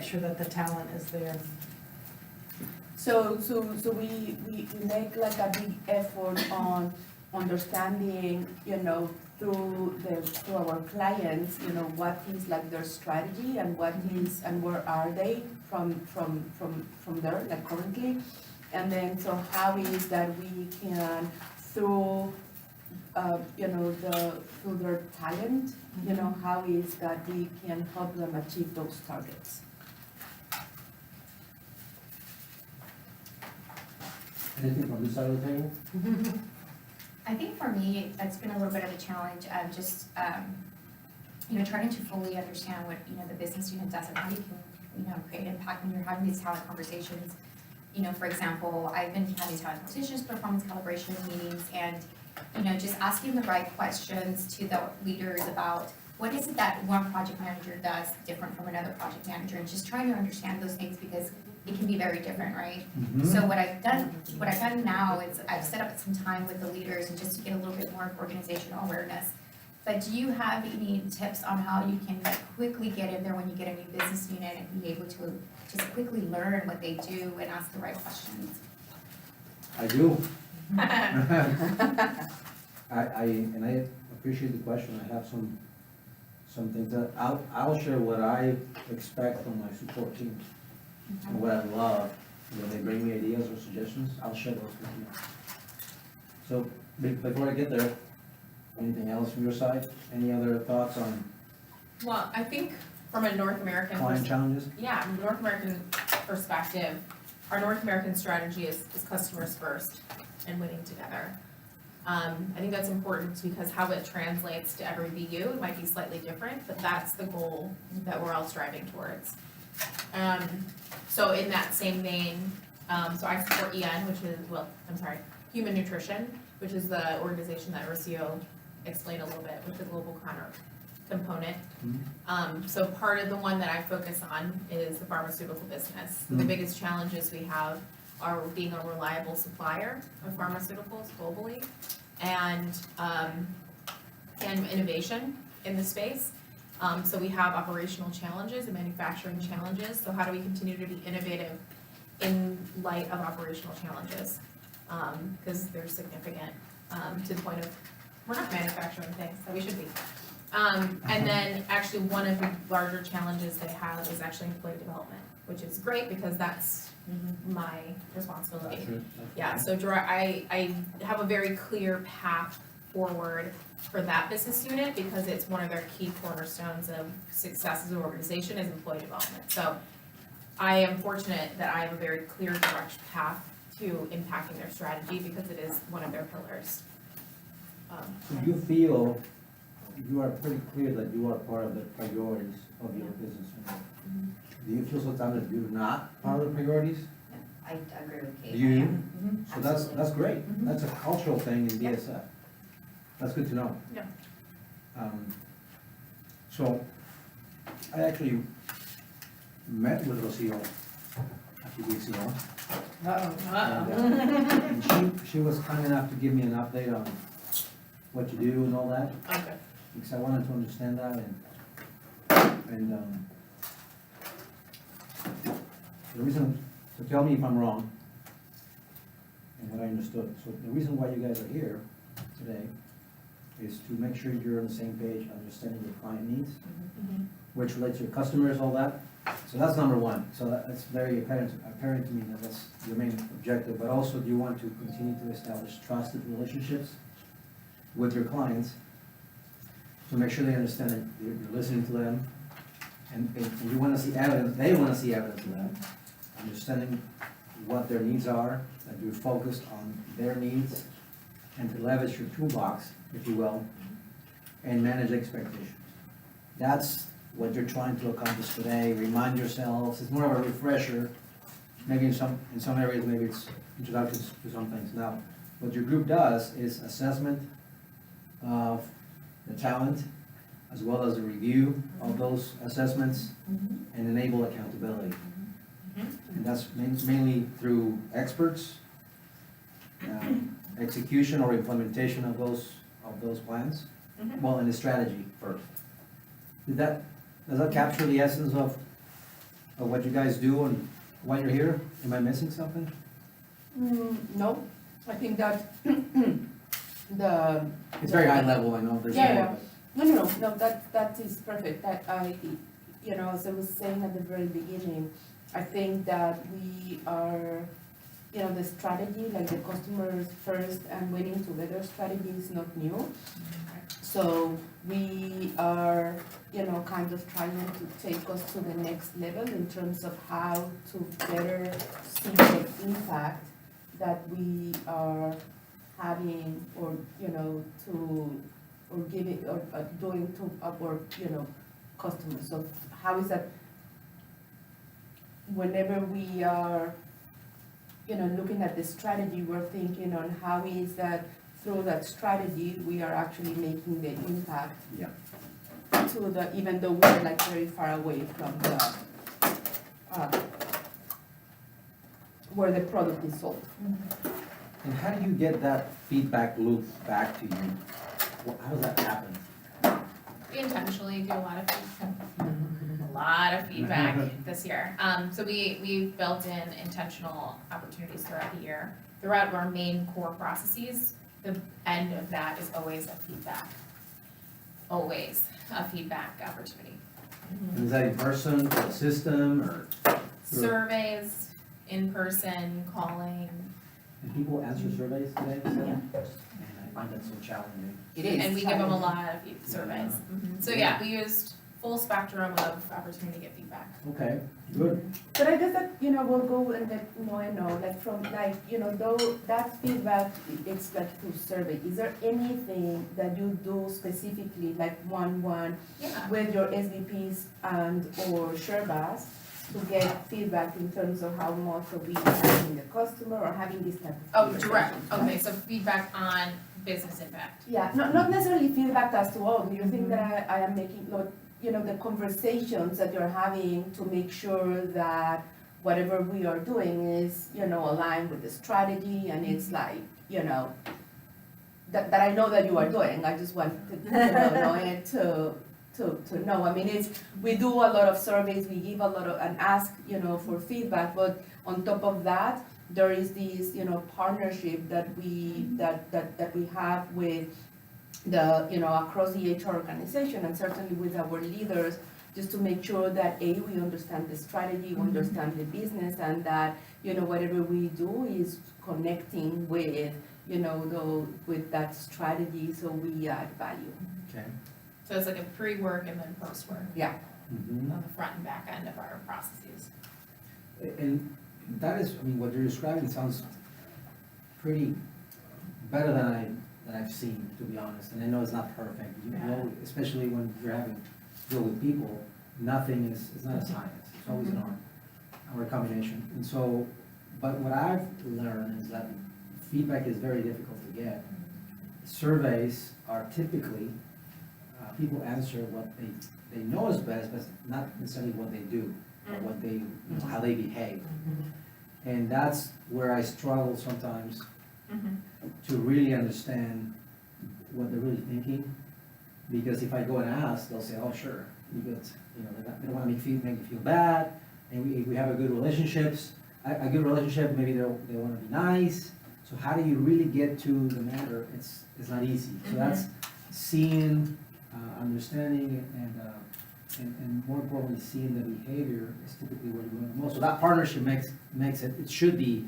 sure that the talent is there. So we make like a big effort on understanding, through our clients, what is like their strategy and what is, and where are they from there, like currently. And then, so how is that we can, through, through their talent, how is that we can help them achieve those targets. Anything from this side of the table? I think for me, that's been a little bit of a challenge of just, trying to fully understand what, the business unit does and how you can, create impact when you're having these talent conversations. For example, I've been having talent conversations, performance calibration meetings, and, just asking the right questions to the leaders about what is it that one project manager does different from another project manager, and just trying to understand those things because it can be very different, right? So what I've done now is I've set up some time with the leaders and just to get a little bit more organizational awareness. But do you have any tips on how you can quickly get in there when you get a new business unit and be able to just quickly learn what they do and ask the right questions? I do. I appreciate the question. I have some things that I'll share what I expect from my support team and what I love. When they bring me ideas or suggestions, I'll share those with you. So before I get there, anything else from your side? Any other thoughts on Well, I think from a North American client challenges? yeah, from a North American perspective, our North American strategy is customers first and winning together. I think that's important because how it translates to every BU, it might be slightly different, but that's the goal that we're all striving towards. So in that same vein, so I support EN, which is, Human Nutrition, which is the organization that Rocio explained a little bit with the global component. So part of the one that I focus on is the pharmaceutical business. The biggest challenges we have are being a reliable supplier of pharmaceuticals globally and innovation in the space. So we have operational challenges and manufacturing challenges. So how do we continue to be innovative in light of operational challenges? Because they're significant to the point of we're not manufacturing things that we should be. And then actually one of the larger challenges they have is actually employee development, which is great because that's my responsibility. Yeah, so I have a very clear path forward for that business unit because it's one of their key cornerstones of success as an organization is employee development. So I am fortunate that I have a very clear direct path to impacting their strategy because it is one of their pillars. So you feel, you are pretty clear that you are part of the priorities of your business unit. Do you feel sometimes that you're not part of the priorities? I agree with Kate. Do you? Mhm, So absolutely. that's great. That's a cultural thing in BSF. That's good to know. Yeah. So I actually met with Rocio a few weeks ago. And she was kind enough to give me an update on what you do and all that, Okay. because I wanted to understand that and the reason, so tell me if I'm wrong and what I understood. So the reason why you guys are here today is to make sure you're on the same page, understanding your client needs, which relates to your customers, all that. So that's number one. So that's very apparent to me that that's your main objective, but also do you want to continue to establish trusted relationships with your clients to make sure they understand that you're listening to them and you want to see evidence, they want to see evidence of that, understanding what their needs are, that you're focused on their needs, and to leverage your toolbox, if you will, and manage expectations. That's what you're trying to accomplish today. Remind yourselves, it's more of a refresher. Maybe in some areas, maybe it's introductions to some things. Now, what your group does is assessment of the talent, as well as a review of those assessments and enable accountability. And that's mainly through experts, execution or implementation of those plans. Well, and the strategy first. Does that capture the essence of of what you guys do and why you're here? Am I missing something? No, I think that the. It's very high level, I know, there's Yeah, more, No, that is perfect, that as I was saying at the very beginning, I think that we are, the strategy, like the customers first and winning together strategy is not new. So we are, kind of trying to take us to the next level in terms of how to better see the impact that we are having or, or giving, or doing to our, customers. So how is that, whenever we are, looking at the strategy, we're thinking on how is that through that strategy, we are actually making the impact Yeah. to the, even though we're like very far away from the, where the product is sold. And how do you get that feedback loop back to you? How does that happen? We intentionally do a lot of feedback this year. So we've built in intentional opportunities throughout the year. Throughout our main core processes, the end of that is always a feedback. Always a feedback opportunity. And is that in person, or a system, or? Surveys, in person, calling. And people answer surveys today? Yeah. Man, I find that so challenging. It is. And we give them a lot of surveys. So yeah, we used full spectrum of opportunity to get feedback. Okay, good. But I guess that, we'll go and let Noe know, like from, though that feedback, it's like through survey. Is there anything that you do specifically, like one Yeah. with your SVPs and or Sherbas to get feedback in terms of how much are we having the customer or having this type of. Oh, direct, conversations, right? okay, so feedback on business impact. Yeah, not necessarily feedback as to, do you think that I am making, the conversations that you're having to make sure that whatever we are doing is, aligned with the strategy and it's like, that I know that you are doing, I just want to know, I mean, we do a lot of surveys, we give a lot of, and ask, for feedback, but on top of that, there is this, partnership that we have with the, across the HR organization and certainly with our leaders, just to make sure that we understand the strategy, we understand the business, and that, whatever we do is connecting with, with that strategy, so we add value. Okay. So it's like a pre-work and then post-work Mhm. on the front and back end of our processes. And that is, I mean, what you're describing sounds pretty better than I've seen, to be honest, and I know it's not perfect. You know, especially when you're having to deal with people, nothing is, it's not a science, it's always an art, or a combination. And so, but what I've learned is that feedback is very difficult to get. Surveys are typically, people answer what they know is best, but not necessarily what they do, or what they, how they behave. And that's where I struggle sometimes to really understand what they're really thinking. Because if I go and ask, they'll say, oh, sure, because, they don't want to make you feel bad, and we have a good relationships, a good relationship, maybe they want to be nice. So how do you really get to the matter? It's not easy. So that's seeing, understanding, and more importantly, seeing the behavior is typically what you want the most. So that partnership makes it should be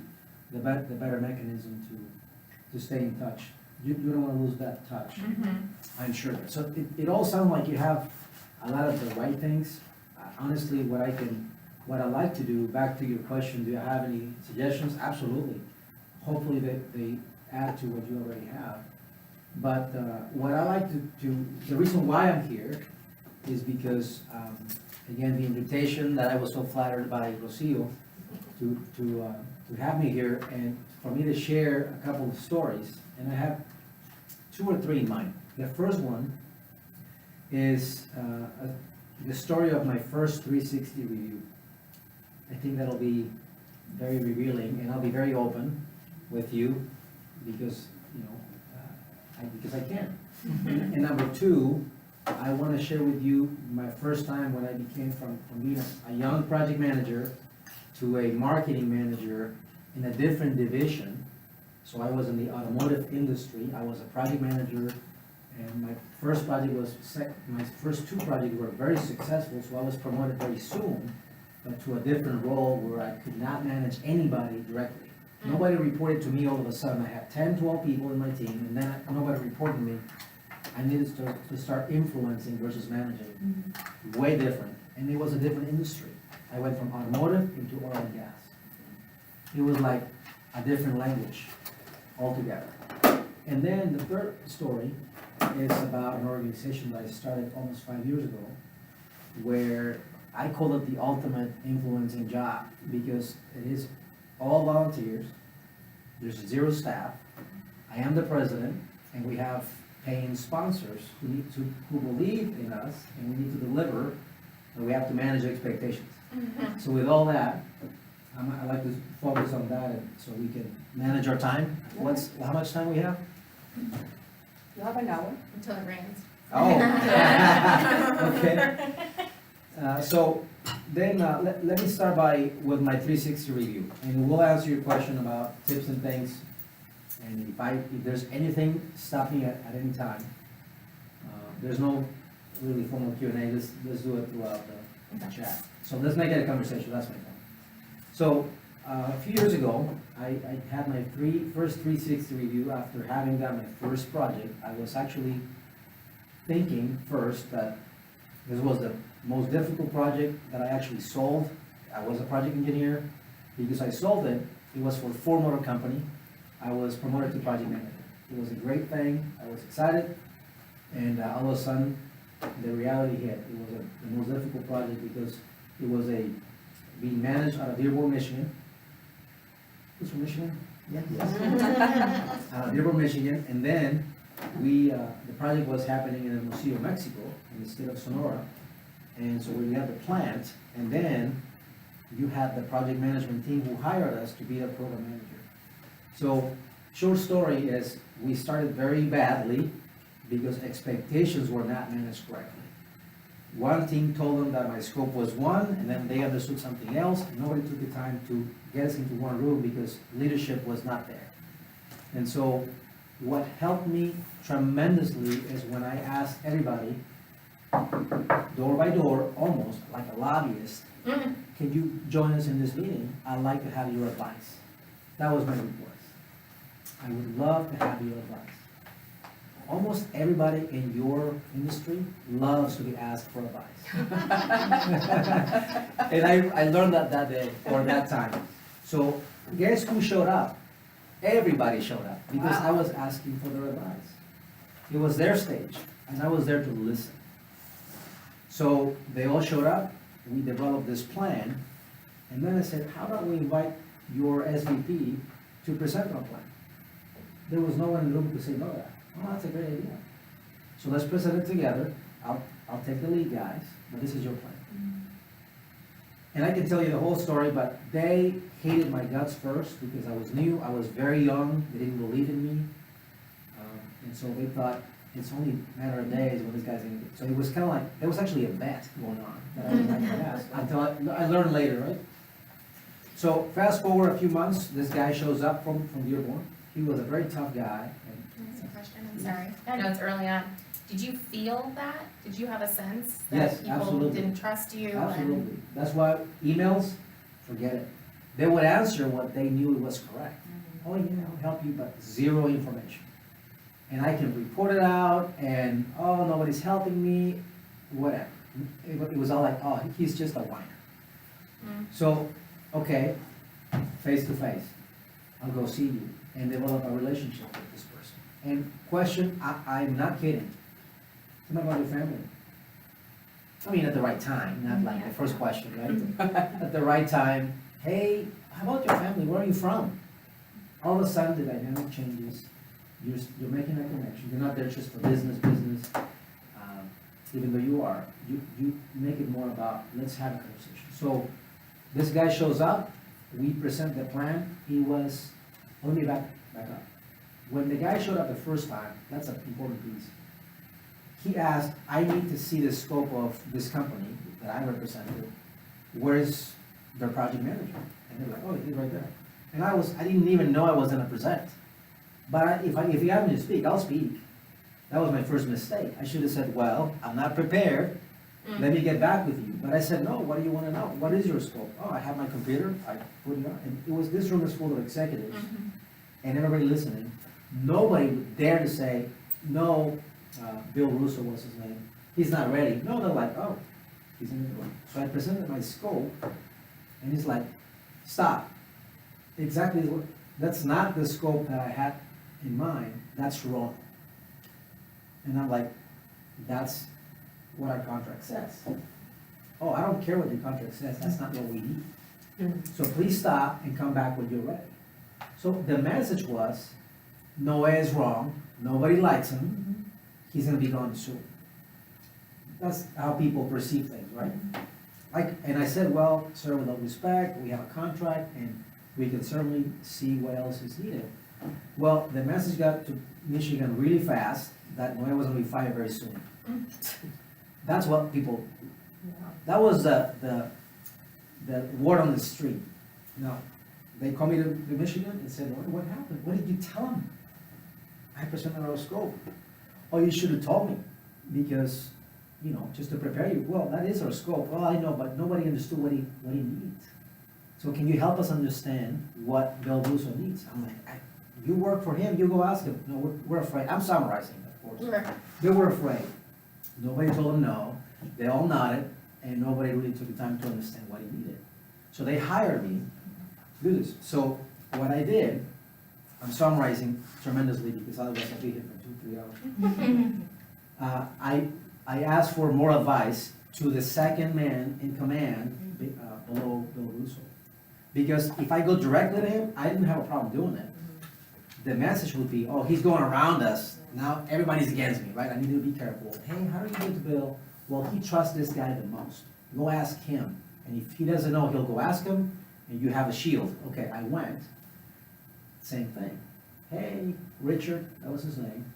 the better mechanism to stay in touch. You don't want to lose that touch, I'm sure. So it all sounds like you have a lot of the right things. Honestly, what I like to do, back to your question, do you have any suggestions? Absolutely. Hopefully they add to what you already have. But what I like to the reason why I'm here is because, again, the invitation that I was so flattered by Rocio to have me here and for me to share a couple of stories. And I have 2 or 3 in mind. The first one is the story of my first 360 review. I think that'll be very revealing, and I'll be very open with you because, because I can. And number 2 I want to share with you my first time when I became from being a young project manager to a marketing manager in a different division. So I was in the automotive industry, I was a project manager, and my first project was, my first two projects were very successful, so I was promoted very soon, but to a different role where I could not manage anybody directly. Nobody reported to me all of a sudden, I had 10, 12 people in my team, and then nobody reported to me. I needed to start influencing versus managing, way different, and it was a different industry. I went from automotive into oil and gas. It was like a different language altogether. And then the third story is about an organization that I started almost 5 years ago, where I call it the ultimate influencing job, because it is all volunteers, there's 0 staff, I am the president, and we have paying sponsors who believe in us, and we need to deliver, and we have to manage expectations. So with all that, I like to focus on that, and so we can manage our time. How much time we have? You have an hour? Until it rains. Oh. Okay. So then, let me start with my 360 review, and we'll answer your question about tips and things. And if there's anything, stop me at any time. There's no really formal Q&A, let's do it throughout the chat. So let's make it a conversation, that's my point. So, a few years ago, I had my first 360 review after having done my first project. I was actually thinking first that this was the most difficult project that I actually solved. I was a project engineer. Because I solved it, it was for a Ford Motor Company. I was promoted to project manager. It was a great thing, I was excited, and all of a sudden, the reality hit. It was the most difficult project because it was being managed out of Dearborn, Michigan. Who's from Michigan? Yeah. Yes. Out of Dearborn, Michigan, and then the project was happening in Hermosillo, Mexico, in the state of Sonora. And so we had the plant, and then you had the project management team who hired us to be the program manager. So, short story is, we started very badly because expectations were not managed correctly. One team told them that my scope was one, and then they understood something else. Nobody took the time to get us into one room because leadership was not there. And so, what helped me tremendously is when I asked everybody, door by door, almost like a lobbyist, can you join us in this meeting? I'd like to have your advice. That was my request. I would love to have your advice. Almost everybody in your industry loves to be asked for advice. And I learned that day, or that time. So guess who showed up? Everybody showed up, because I was asking for their advice. It was their stage, and I was there to listen. So they all showed up, we developed this plan, and then I said, how about we invite your SVP to present our plan? There was no one in the room to say no to that. Oh, that's a great idea. So let's present it together. I'll take the lead, guys, but this is your plan. And I can tell you the whole story, but they hated my guts first because I was new, I was very young, they didn't believe in me. And so they thought, it's only a matter of days when this guy's gonna get. So it was kind of like, there was actually a bet going on that I was not gonna ask, until I learned later, right? So fast forward a few months, this guy shows up from Dearborn. He was a very tough guy. Can I ask a question? I'm sorry. I know it's early on. Did you feel that? Did you have a sense that Yes, people absolutely. didn't trust you? Absolutely. That's why emails, forget it. They would answer what they knew was correct. Oh, yeah, I'll help you, but zero information. And I can report it out, and, oh, nobody's helping me, whatever. It was all like, oh, he's just a whiner. So, okay, face to face, I'll go see you and develop a relationship with this person. And question, I'm not kidding. Tell me about your family. I mean, at the right time, not like the first question, right? At the right time, hey, how about your family? Where are you from? All of a sudden, the dynamic changes. You're making a connection. You're not there just for business. Even though you are, you make it more about, let's have a conversation. So this guy shows up, we present the plan. He was, let me back up. When the guy showed up the first time, that's an important piece. he asked, I need to see the scope of this company that I represented. Where's their project manager? And they're like, oh, he's right there. And I didn't even know I was gonna present. But if you have me to speak, I'll speak. That was my first mistake. I should have said, well, I'm not prepared. Let me get back with you. But I said, no, what do you wanna know? What is your scope? Oh, I have my computer, I put it on, and this room is full of executives and everybody listening. Nobody would dare to say, no, Bill Russo was his name, he's not ready. No, they're like, oh, he's in the room. So I presented my scope, and he's like, stop. Exactly, that's not the scope that I had in mind, that's wrong. And I'm like, that's what our contract says. Oh, I don't care what your contract says, that's not what we need. So please stop and come back when you're ready. So the message was, Noé is wrong, nobody likes him, he's gonna be gone soon. That's how people perceive things, right? And I said, well, sir, with all respect, we have a contract, and we can certainly see what else is needed. Well, the message got to Michigan really fast, that Noé was gonna be fired very soon. That's what people, that was the word on the street. Now, they called me to Michigan and said, what happened? What did you tell them? I presented our scope. Oh, you should have told me, because, just to prepare you. Well, that is our scope. Well, I know, but nobody understood what he needs. So can you help us understand what Bill Russo needs? I'm like, you work for him, you go ask him. No, we're afraid. I'm summarizing, of course. They were afraid. Nobody told them no. They all nodded, and nobody really took the time to understand what he needed. So they hired me to do this. So what I did, I'm summarizing tremendously because otherwise I'll be here for 2-3 hours. I asked for more advice to the second man in command below Bill Russo. Because if I go directly to him, I didn't have a problem doing it. The message would be, oh, he's going around us, now everybody's against me, right? I need to be careful. Hey, how do you get to Bill? Well, he trusts this guy the most. Go ask him. And if he doesn't know, he'll go ask him, and you have a shield. Okay, I went. Same thing. Hey, Richard, that was his name.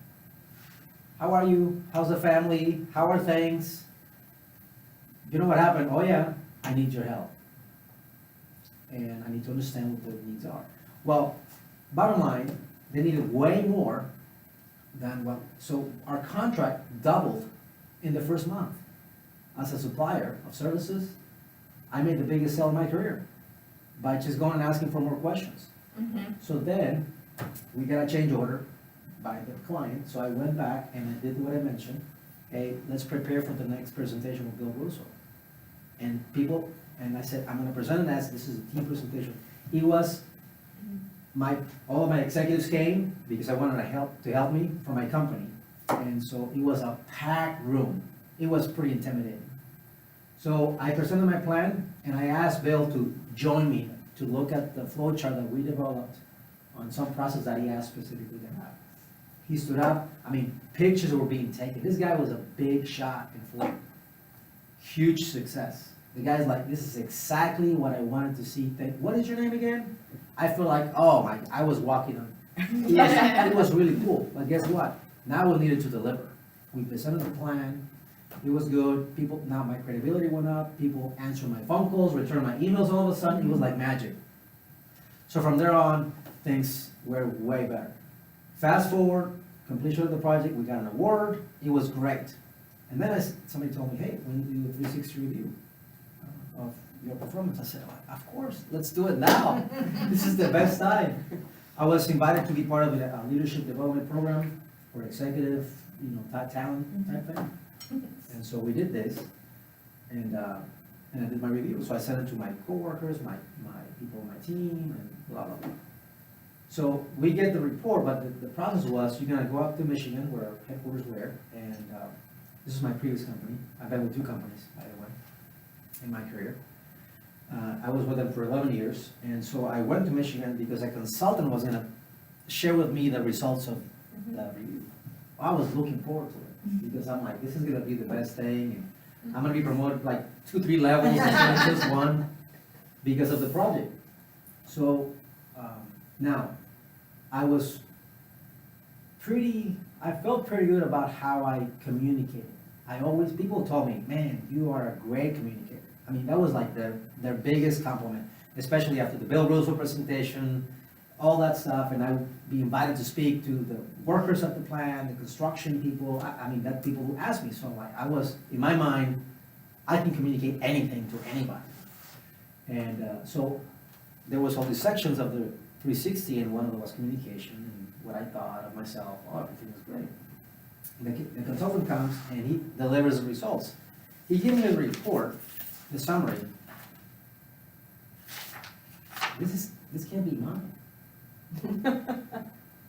How are you? How's the family? How are things? You know what happened? Oh yeah, I need your help. And I need to understand what their needs are. Well, bottom line, they needed way more than what, so our contract doubled in the first month. As a supplier of services, I made the biggest sale of my career by just going and asking for more questions. So then, we got a change order by the client, so I went back and I did what I mentioned. Hey, let's prepare for the next presentation with Bill Russo. And I said, I'm gonna present it as, this is a team presentation. It was, all of my executives came because I wanted to help me for my company. And so it was a packed room. It was pretty intimidating. So I presented my plan and I asked Bill to join me to look at the flow chart that we developed on some process that he asked specifically to have. He stood up, pictures were being taken. This guy was a big shot in Florida. Huge success. The guy's like, this is exactly what I wanted to see. What is your name again? I feel like, I was walking on. It was really cool, but guess what? Now we needed to deliver. We presented the plan, it was good, now my credibility went up, people answered my phone calls, returned my emails all of a sudden, it was like magic. So from there on, things were way better. Fast forward, completion of the project, we got an award, it was great. And then somebody told me, hey, we need to do a 360 review of your performance. I said, of course, let's do it now. This is the best time. I was invited to be part of a leadership development program for executive, talent type thing. And so we did this, and I did my review. So I sent it to my coworkers, my people on my team, and blah, blah, blah. So we get the report, but the process was, you're gonna go up to Michigan, where our headquarters were, and this is my previous company. I've been with 2 companies, by the way, in my career. I was with them for 11 years, and so I went to Michigan because a consultant was gonna share with me the results of the review. I was looking forward to it, because I'm like, this is gonna be the best thing, and I'm gonna be promoted like 2-3 levels instead of just 1, because of the project. So, now, I I felt pretty good about how I communicated. People told me, man, you are a great communicator. I mean, that was like their biggest compliment, especially after the Bill Roosevelt presentation, all that stuff, and I would be invited to speak to the workers at the plant, the construction people, I mean, that people who asked me, so like, I was, in my mind, I can communicate anything to anybody. And so there was all these sections of the 360, and one of them was communication, and what I thought of myself, oh, everything was great. And the consultant comes and he delivers the results. He gave me a report, the summary. This can't be mine.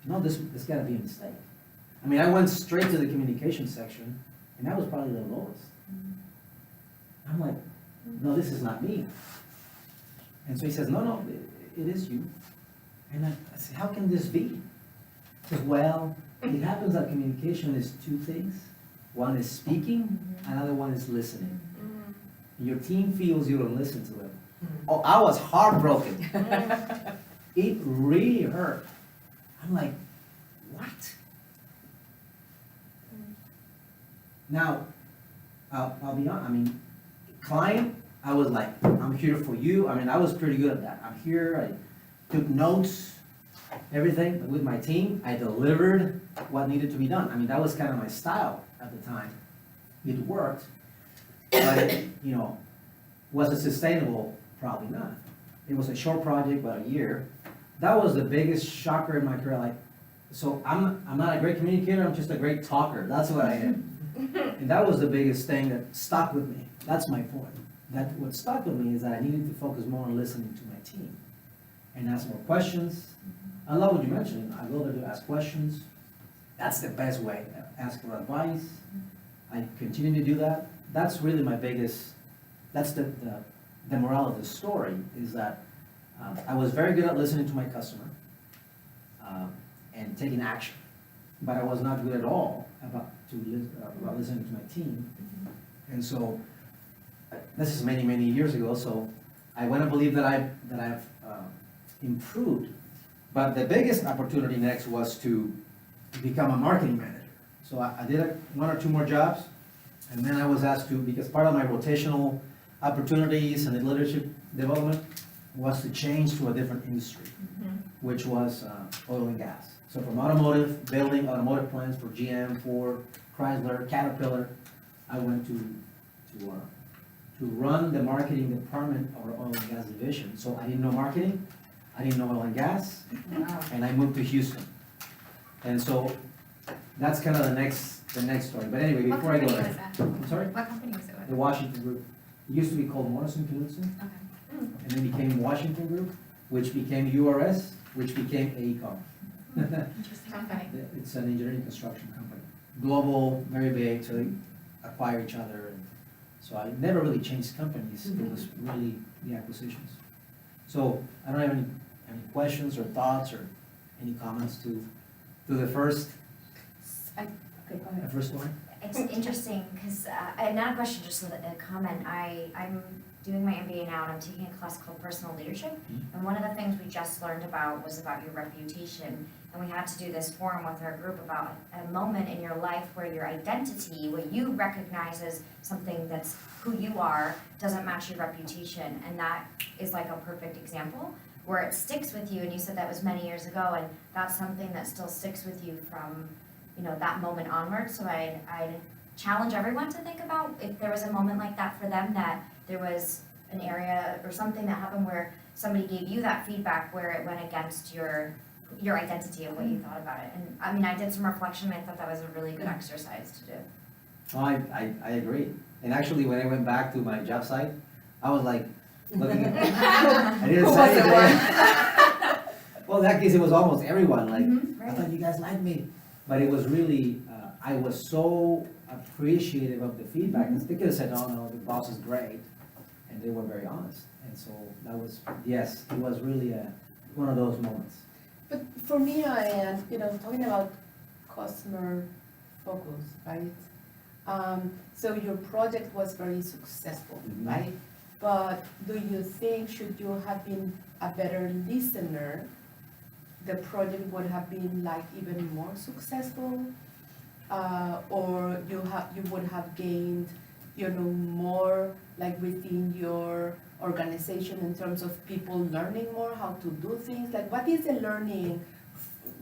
No, this gotta be a mistake. I mean, I went straight to the communication section, and that was probably the lowest. I'm like, no, this is not me. And so he says, no, it is you. And I said, how can this be? He says, well, it happens that communication is two things. One is speaking, another one is listening. Your team feels you don't listen to them. Oh, I was heartbroken. It really hurt. I'm like, what? Now, I'll be honest, I mean, client, I was like, I'm here for you. I mean, I was pretty good at that. I'm here, I took notes, everything. But with my team, I delivered what needed to be done. I mean, that was kind of my style at the time. It worked, but, was it sustainable? Probably not. It was a short project, about a year. That was the biggest shocker in my career. Like, so I'm not a great communicator, I'm just a great talker. That's what I am. And that was the biggest thing that stuck with me. That's my point. What stuck with me is that I needed to focus more on listening to my team and ask more questions. I love what you mentioned. I go there to ask questions. That's the best way. Ask for advice. I continue to do that. That's really my biggest, that's the morale of the story, is that I was very good at listening to my customer and taking action, but I was not good at all about listening to my team. And so, this is many, many years ago, so I want to believe that I've improved. But the biggest opportunity next was to become a marketing manager. So I did one or two more jobs, and then I was asked to, because part of my rotational opportunities and the leadership development was to change to a different industry, which was oil and gas. So from automotive, building automotive plants for GM, Ford, Chrysler, Caterpillar, I went to run the marketing department of our oil and gas division. So I didn't know marketing, I didn't know oil and gas, and I moved to Houston. And so that's kind of the next story. But anyway, What before I go company there. was that? I'm sorry? What company was it The with? Washington Group. It used to be called Morrison Knudsen, Okay. and then became Washington Group, which became URS, which became AECOM. Interesting. Okay. It's an engineering construction company. Global, very big, so they acquire each other. And so I never really changed companies. It was really the acquisitions. So I don't have any questions or thoughts or any comments to the first Okay, go ahead. one? It's interesting, because, not a question, just a comment. I'm doing my MBA now, and I'm taking a class called Personal Leadership. And one of the things we just learned about was about your reputation. And we had to do this forum with our group about a moment in your life where your identity, what you recognize as something that's who you are, doesn't match your reputation. And that is like a perfect example where it sticks with you. And you said that was many years ago, and that's something that still sticks with you from that moment onward. So I'd challenge everyone to think about if there was a moment like that for them, that there was an area or something that happened where somebody gave you that feedback where it went against your identity and what you thought about it. And I mean, I did some reflection, and I thought that was a really good exercise to do. Oh, I agree. And actually, when I went back to my job site, I was like, looking at, I didn't Who say was the anything. Well, in that case, it was almost everyone, like, I Right. thought you guys liked me. But it was really, I was so appreciative of the feedback, and they could have said, oh, no, the boss is great, and they were very honest. And so that was, yes, it was really one of those moments. But for me, I am, talking about customer focus, right? So your project was very successful, Mhm. right? But do you think, should you have been a better listener, the project would have been like even more successful? or you would have gained, you know, more like within your organization in terms of people learning more how to do things? Like, what is the learning,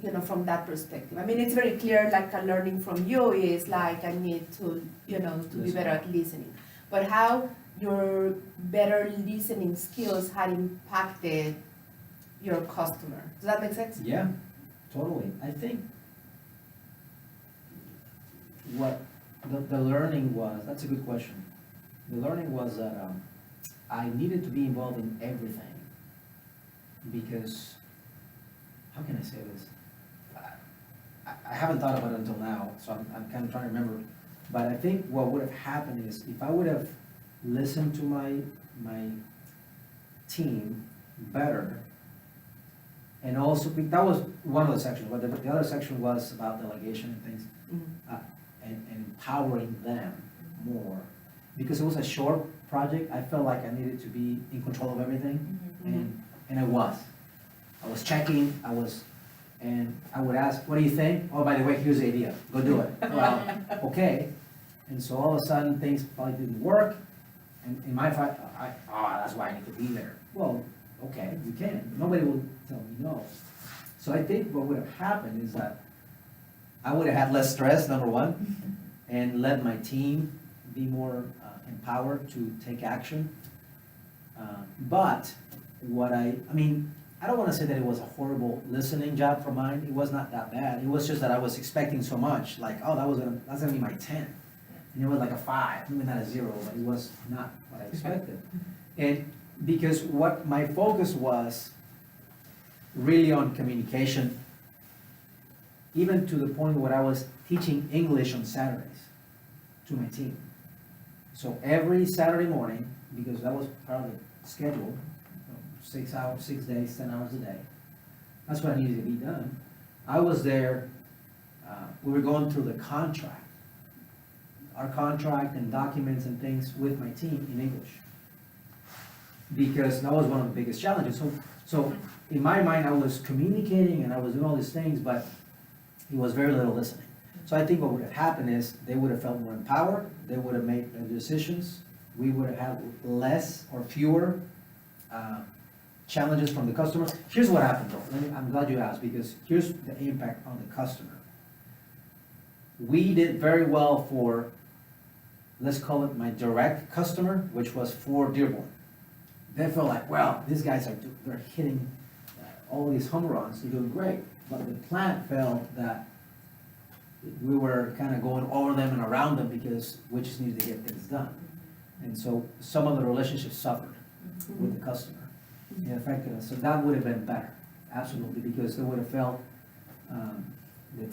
you know, from that perspective? I mean, it's very clear, like, a learning from you is like, I need to, you know, to be better at listening. But how your better listening skills had impacted your customer? Does that make sense? Yeah, totally. I think what the learning was, that's a good question. The learning was that I needed to be involved in everything because, how can I say this? I haven't thought about it until now, so I'm kind of trying to remember. But I think what would have happened is if I would have listened to my team better, and also, that was one of the sections, but the other section was about delegation and things, and empowering them more. Because it was a short project, I felt like I needed to be in control of everything, and I was. I was checking, and I would ask, what do you think? Oh, by the way, here's the idea, go do it. Well, okay, and so all of a sudden, things probably didn't work, and in my fight, that's why I need to be there. Well, okay, you can, nobody will tell me no. So I think what would have happened is that I would have had less stress, number one, and let my team be more empowered to take action. But I mean, I don't want to say that it was a horrible listening job for mine. It was not that bad. It was just that I was expecting so much, like, oh, that's gonna be my 10. And it was like a 5, maybe not a 0, but it was not what I expected. And because what my focus was really on communication, even to the point where I was teaching English on Saturdays to my team. So every Saturday morning, because that was part of the schedule, 6 hours, 6 days, 10 hours a day, that's what needed to be done. I was there, we were going through the contract, our contract and documents and things with my team in English. Because that was one of the biggest challenges. So in my mind, I was communicating and I was doing all these things, but it was very little listening. So I think what would have happened is they would have felt more empowered, they would have made their decisions, we would have had less or fewer challenges from the customer. Here's what happened though, I'm glad you asked, because here's the impact on the customer. We did very well for, let's call it my direct customer, which was for Dearborn. They felt like, well, these guys they're hitting all these home runs, they're doing great. But the plant felt that we were kind of going over them and around them because we just needed to get things done. And so some of the relationships suffered with the customer. It affected us. So that would have been better, absolutely, because they would have felt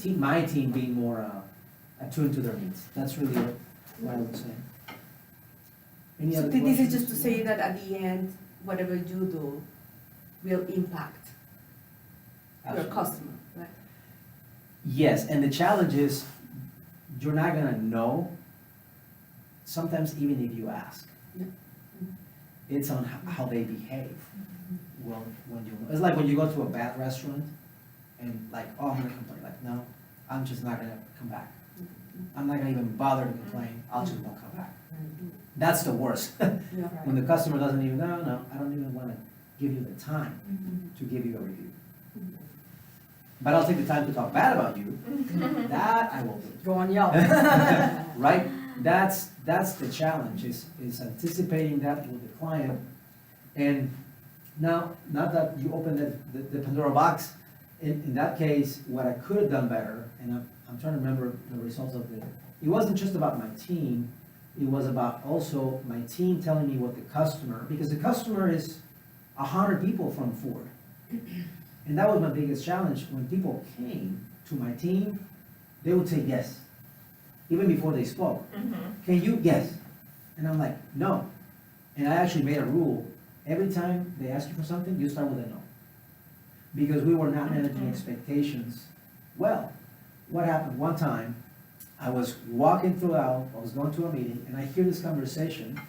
my team being more attuned to their needs. That's really what I would say. Any So other this is questions? just to say that at the end, whatever you do will impact your Absolutely. customer, right? Yes, and the challenge is, you're not gonna know, sometimes even if you ask. Yeah. It's on how they behave. Well, it's like when you go to a bad restaurant and like, oh, I'm gonna complain, like, no, I'm just not gonna come back. I'm not gonna even bother to complain, I'll just won't come back. That's the worst. Yeah. When the customer doesn't even, no, I don't even wanna give you the time to give you a review. But I'll take the time to talk bad about you, that I will do. Go on, yell. Right? That's the challenge, is anticipating that with the client. And now, not that you open the Pandora box, in that case, what I could have done better, and I'm trying to remember the results of it wasn't just about my team, it was about also my team telling me what the customer, because the customer is 100 people from Ford. And that was my biggest challenge. When people came to my team, they would say yes, even before they spoke. Can you? Yes. And I'm like, no. And I actually made a rule. Every time they ask you for something, you start with a no. Because we were not managing expectations well. What happened one time, I was walking throughout, I was going to a meeting, and I hear this conversation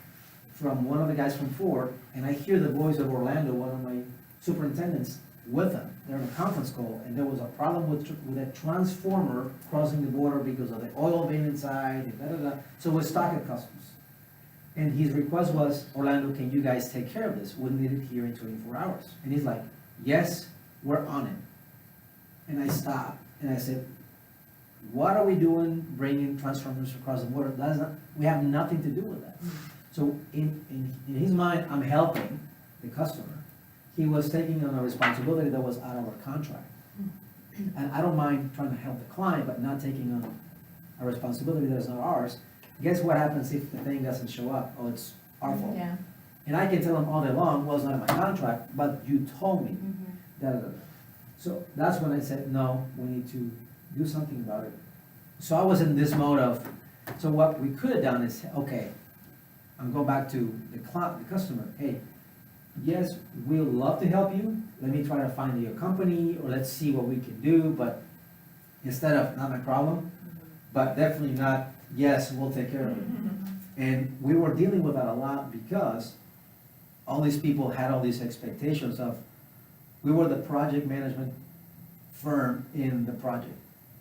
from one of the guys from Ford, and I hear the voice of Orlando, one of my superintendents, with them. They're in a conference call, and there was a problem with a transformer crossing the border because of the oil being inside, and da-da-da. So we're stuck at customs. And his request was, Orlando, can you guys take care of this? We need it here in 24 hours. And he's like, yes, we're on it. And I stopped, and I said, what are we doing bringing transformers across the border? That's not, we have nothing to do with that. So in his mind, I'm helping the customer. He was taking on a responsibility that was out of our contract. And I don't mind trying to help the client, but not taking on a responsibility that is not ours. Guess what happens if the thing doesn't show up? Oh, it's our fault. Yeah. And I can tell them all day long, well, it's not in my contract, but you told me. Da, da, da. So that's when I said, no, we need to do something about it. So I was in this mode of, so what we could have done is, okay, I'm going back to the customer, hey, yes, we'd love to help you, let me try to find you a company, or let's see what we can do, but instead of, not my problem, but definitely not, yes, we'll take care of it. And we were dealing with that a lot because all these people had all these expectations of, we were the project management firm in the project.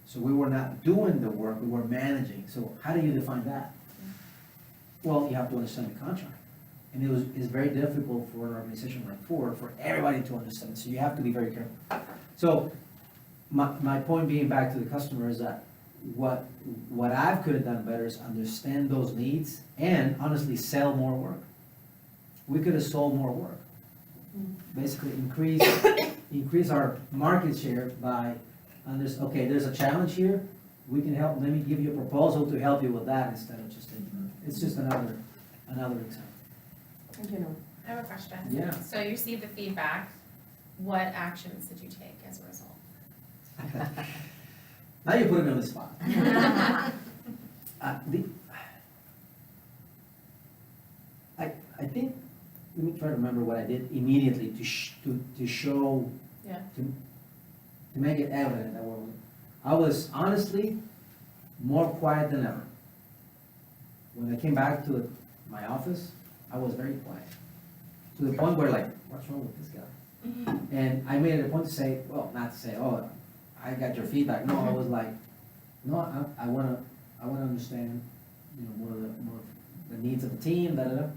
So we were not doing the work, we were managing. So how do you define that? Well, you have to understand the contract. And it's very difficult for an organization like Ford, for everybody to understand. So you have to be very careful. So my point being back to the customer is that what I could have done better is understand those needs and honestly sell more work. We could have sold more work. Basically increase our market share by okay, there's a challenge here, we can help, let me give you a proposal to help you with that instead of just taking it. It's just another example. You know, I have a question. Yeah. So you received the feedback, what actions did you take as a result? Now you're putting me on the spot. I think, let me try to remember what I did immediately to show, Yeah. to make it evident that I was honestly more quiet than ever. When I came back to my office, I was very quiet. To the point where like, what's wrong with this guy? And I made it a point to say, well, not to say, oh, I got your feedback. No, I was like, no, I wanna understand, more of the needs of the team, da da da.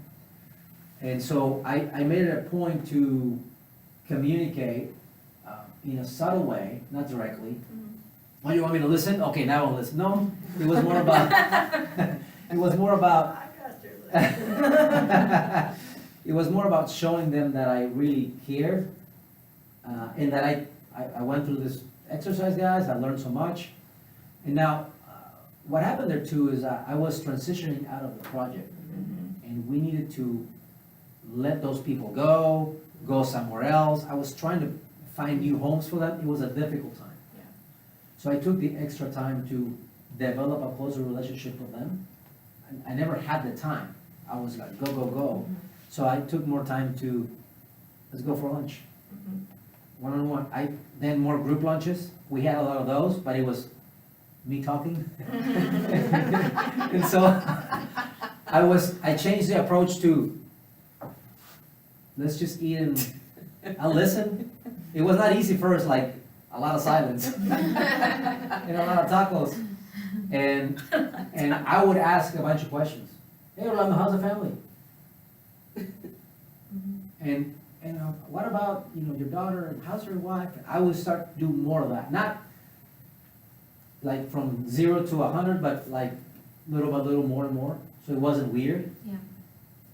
And so I made it a point to communicate in a subtle way, not directly. Oh, you want me to listen? Okay, now I'll listen. No, it was more about, it was more about, it was more about showing them that I really cared, and that I went through this exercise, guys, I learned so much. And now, what happened there too is I was transitioning out of the project, and we needed to let those people go somewhere else. I was trying to find new homes for them. It was a difficult time. Yeah. So I took the extra time to develop a closer relationship with them. I never had the time. I was like, go, go, go. So I took more time to, let's go for lunch. One-on-one. Then more group lunches. We had a lot of those, but it was me talking. And so I changed the approach to, let's just eat and I'll listen. It was not easy first, like a lot of silence and a lot of tacos. And I would ask a bunch of questions. Hey, Orlando, how's the family? And what about, your daughter, and how's your wife? I would start to do more of that. Not like from 0 to 100, but like little by little, more and more. So it wasn't weird. Yeah.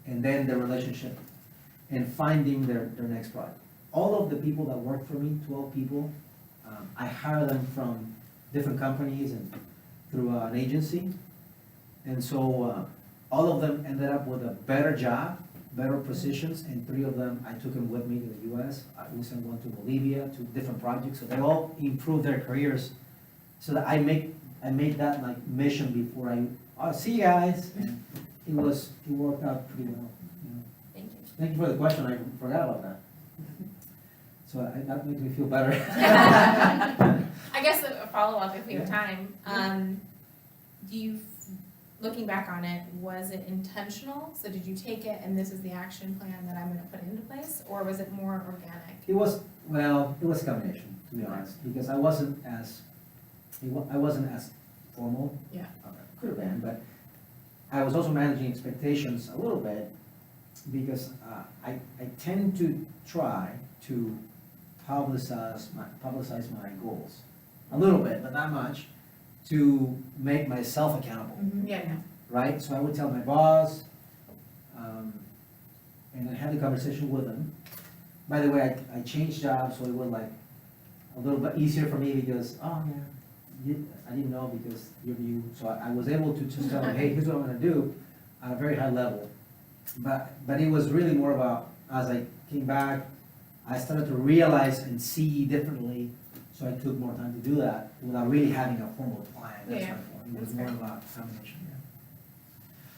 And then the relationship and finding their next project. All of the people that work for me, 12 people, I hire them from different companies and through an agency. And so all of them ended up with a better job, better positions, and 3 of them, I took them with me to the US. We sent one to Bolivia, to different projects, so they all improved their careers. So that I made that like mission before I'll see you guys. And it worked out pretty well. Thank you. Thank you for the question, I forgot about that. So that makes me feel better. I guess a follow-up if we have time. Do you looking back on it, was it intentional? So did you take it and this is the action plan that I'm gonna put into place, or was it more organic? It was a combination, to be honest, because I wasn't as formal. Yeah. Could have been, but I was also managing expectations a little bit, because I tend to try to publicize my goals. A little bit, but not much, to make myself accountable. Yeah, Right? So I would tell my boss, and I had the conversation with him. By the way, I changed jobs, so it was like a little bit easier for me because, oh, yeah, I didn't know because you're new. So I was able to just tell him, hey, here's what I'm gonna do at a very high level. But it was really more about, as I came back, I started to realize and see differently, so I took more time to do that without really having a formal plan. That's Yeah, my point. It was that's more fair. about combination, yeah.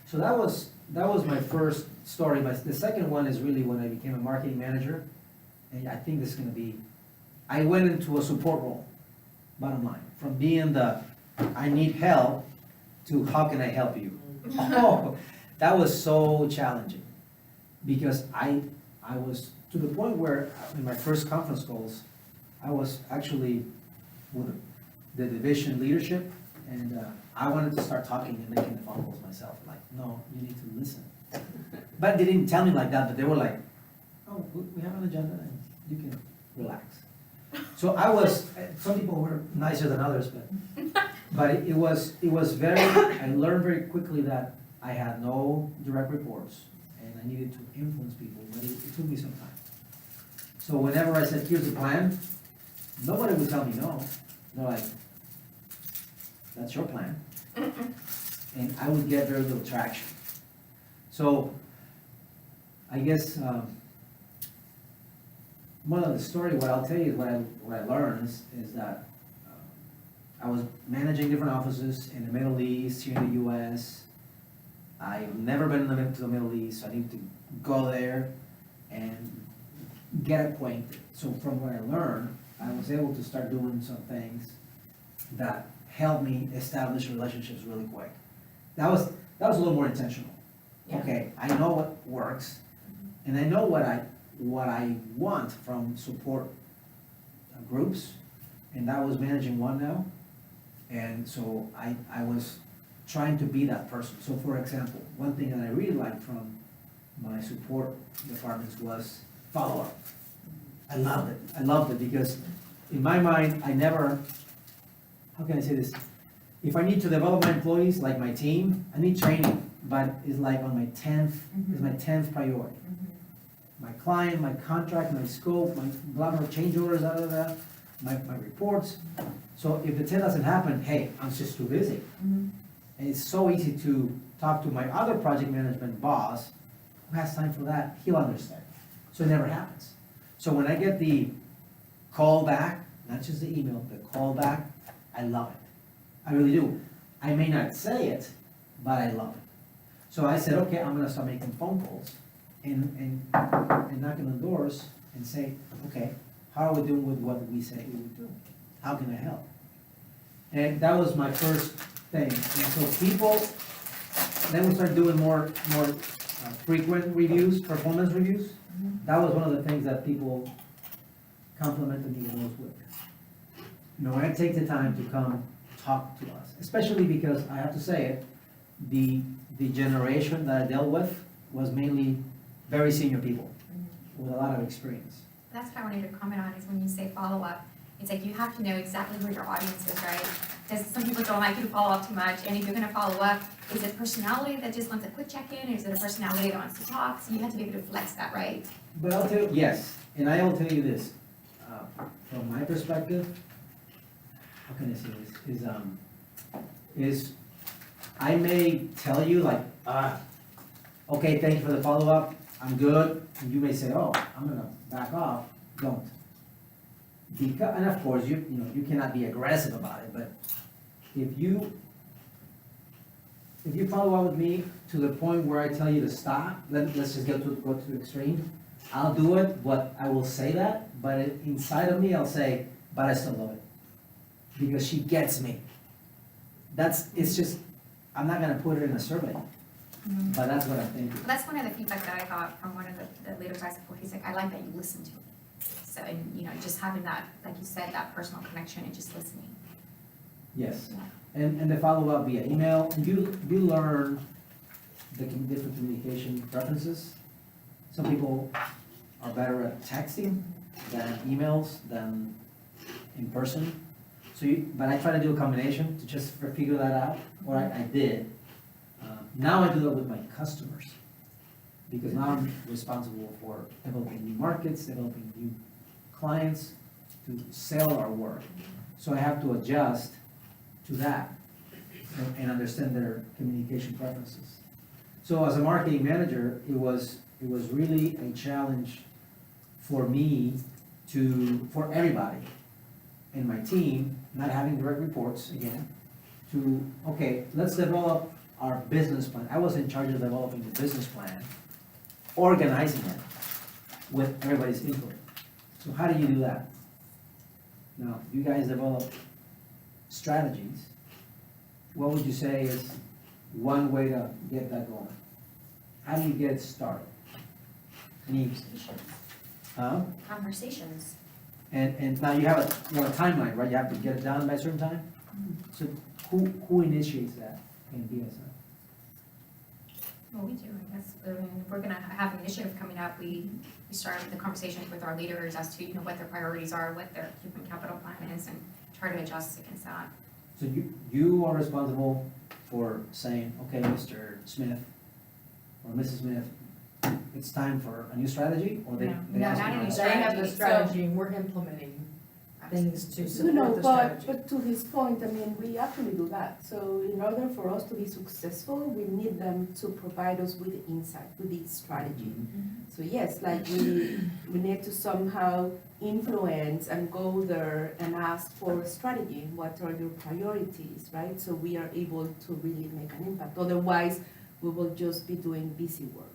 So that was my first story. The second one is really when I became a marketing manager, and I think this is gonna be, I went into a support role, bottom line, from being the, I need help, to how can I help you? Oh, that was so challenging, because I was to the point where, in my first conference calls, I was actually with the division leadership, and I wanted to start talking and making the phone calls myself, like, no, you need to listen. But they didn't tell me like that, but they were like, oh, we have an agenda, and you can relax. So I was, some people were nicer than others, but it was very, I learned very quickly that I had no direct reports, and I needed to influence people, but it took me some time. So whenever I said, here's the plan, nobody would tell me no. They're like, that's your plan. And I would get very little traction. So I guess, one of the story, what I'll tell you, what I learned is that I was managing different offices in the Middle East, here in the US. I've never been to the Middle East, so I need to go there and get acquainted. So from what I learned, I was able to start doing some things that helped me establish relationships really quick. That was a little more intentional. Yeah. Okay, I know what works, and I know what I want from support groups, and that was managing one now. And so I was trying to be that person. So for example, one thing that I really liked from my support departments was follow-up. I loved it because in my mind, I never, how can I say this? If I need to develop my employees, like my team, I need training, but it's like on my 10th priority. My client, my contract, my scope, my blah, blah, change orders, my reports. So if the 10 doesn't happen, hey, I'm just too busy. And it's so easy to talk to my other project management boss, who has time for that, he'll understand. So it never happens. So when I get the call back, not just the email, the call back, I love it. I really do. I may not say it, but I love it. So I said, okay, I'm gonna start making phone calls and knocking on doors and say, okay, how are we doing with what we say we would do? How can I help? And that was my first thing. And so people, then we started doing more frequent reviews, performance reviews. That was one of the things that people complimented me the most with. You know, when I take the time to come talk to us, especially because I have to say it, the generation that I dealt with was mainly very senior people with a lot of experience. That's what I wanted to comment on, is when you say follow-up, it's like you have to know exactly where your audience is, right? Because some people don't like you to follow up too much, and if you're gonna follow up, is it personality that just wants a quick check-in, or is it a personality that wants to talk? So you have to be able to flex that, right? But I'll tell you, yes, and I will tell you this, from my perspective, how can I say this, is I may tell you like, okay, thank you for the follow-up, I'm good, and you may say, oh, I'm gonna back off, don't. Because, and of course, you know, you cannot be aggressive about it, but if you follow up with me to the point where I tell you to stop, let's just go to the extreme, I'll do it, but I will say that, but inside of me, I'll say, but I still love it. Because she gets me. It's just, I'm not gonna put it in a survey, but that's what I'm thinking. Well, that's one of the feedback that I got from one of the leaders I support. He's like, I like that you listen to me. So, and, you know, just having that, like you said, that personal connection and just listening. Yes, Yeah. and the follow-up via email, you learn the different communication preferences. Some people are better at texting than emails, than in person. So but I try to do a combination to just figure that out, or I did. Now I do that with my customers, because now I'm responsible for developing new markets, developing new clients to sell our work. So I have to adjust to that and understand their communication preferences. So as a marketing manager, it was really a challenge for me for everybody in my team, not having direct reports again, okay, let's develop our business plan. I was in charge of developing the business plan, organizing it with everybody's input. So how do you do that? Now, you guys develop strategies. What would you say is one way to get that going? How do you get it started? Conversations. And now you have a timeline, right? You have to get it done by a certain time? So who initiates that in BSI? Well, we do, I guess. I mean, if we're gonna have an initiative coming up, we start the conversations with our leaders as to, you know, what their priorities are, what their human capital plan is, and try to adjust against that. So you are responsible for saying, okay, Mr. Smith or Mrs. Smith, it's time for a new strategy, or they No, ask not you any to- They have the So- strategy, and we're implementing things to No, support the strategy. but to his point, I mean, we actually do that. So in order for us to be successful, we need them to provide us with the insight, with the strategy. So yes, like we need to somehow influence and go there and ask for a strategy. What are your priorities, right? So we are able to really make an impact. Otherwise, we will just be doing busy work.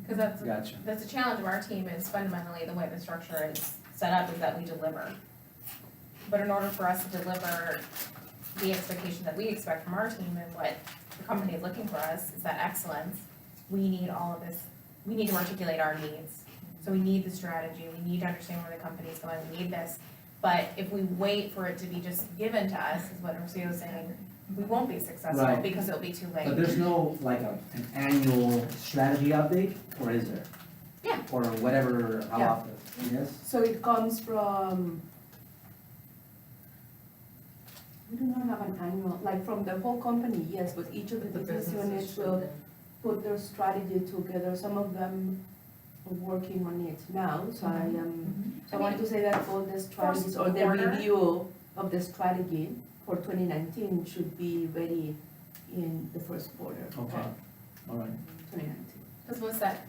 Because Gotcha. that's a challenge of our team, is fundamentally the way the structure is set up is that we deliver. But in order for us to deliver the expectation that we expect from our team and what the company is looking for us, is that excellence, we need all of this, we need to articulate our needs. So we need the strategy, we need to understand where the company is going, we need this. But if we wait for it to be just given to us, is what Rocio was saying, we won't be successful Right. because it'll be too late. But there's no like an annual strategy update, or is there? Yeah. Or whatever, how Yeah. often, yes? So it comes from, we do not have an annual, like from the whole company, yes, but each of the business units will put their strategy together. Some of them are working on it now, so I want to say that all the strategies or the quarter. review of the strategy for 2019 should be ready in the first quarter of Okay. All right. 2019. Because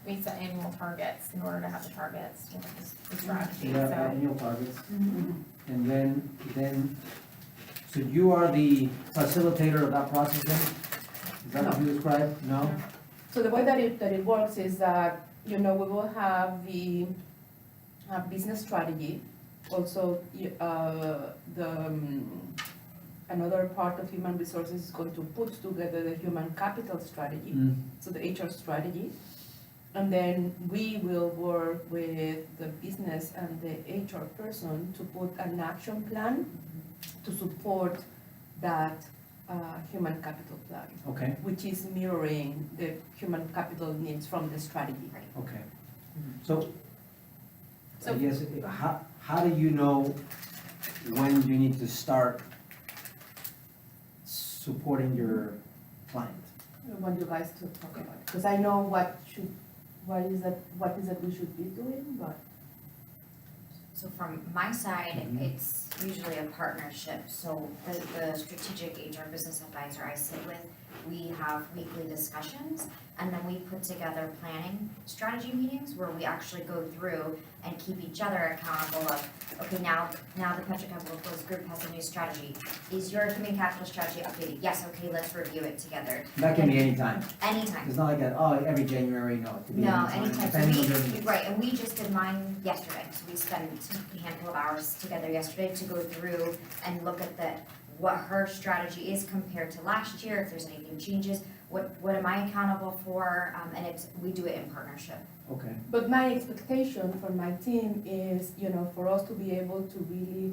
we set annual targets in order to have the targets, you know, the strategy, You have so. annual targets, and then, so you are the facilitator of that process then? Is that what you described? No? So the way that it works is that, you know, we will have the business strategy, also another part of human resources is going to put together the human capital strategy, so the HR strategy. And then we will work with the business and the HR person to put an action plan to support that human capital plan, Okay, which is mirroring the human capital needs from the strategy. okay. So, I So- guess, how do you know when you need to start supporting your client? I want you guys to talk about it, because I know what is it we should be doing, but. So from my side, Mhm. it's usually a partnership. So the strategic HR business advisor I sit with, we have weekly discussions, and then we put together planning strategy meetings where we actually go through and keep each other accountable of, okay, now the Petrochemical Flows Group has a new strategy. Is your human capital strategy updated? Yes, okay, let's review it together. That can be anytime. Anytime. It's not like that, every January, no, it could be No, anytime, anytime. depending on So their we, needs. right, and we just did mine yesterday. So we spent a handful of hours together yesterday to go through and look at what her strategy is compared to last year, if there's anything changes, what am I accountable for, and we do it in partnership. Okay, But my expectation for my team is, for us to be able to really,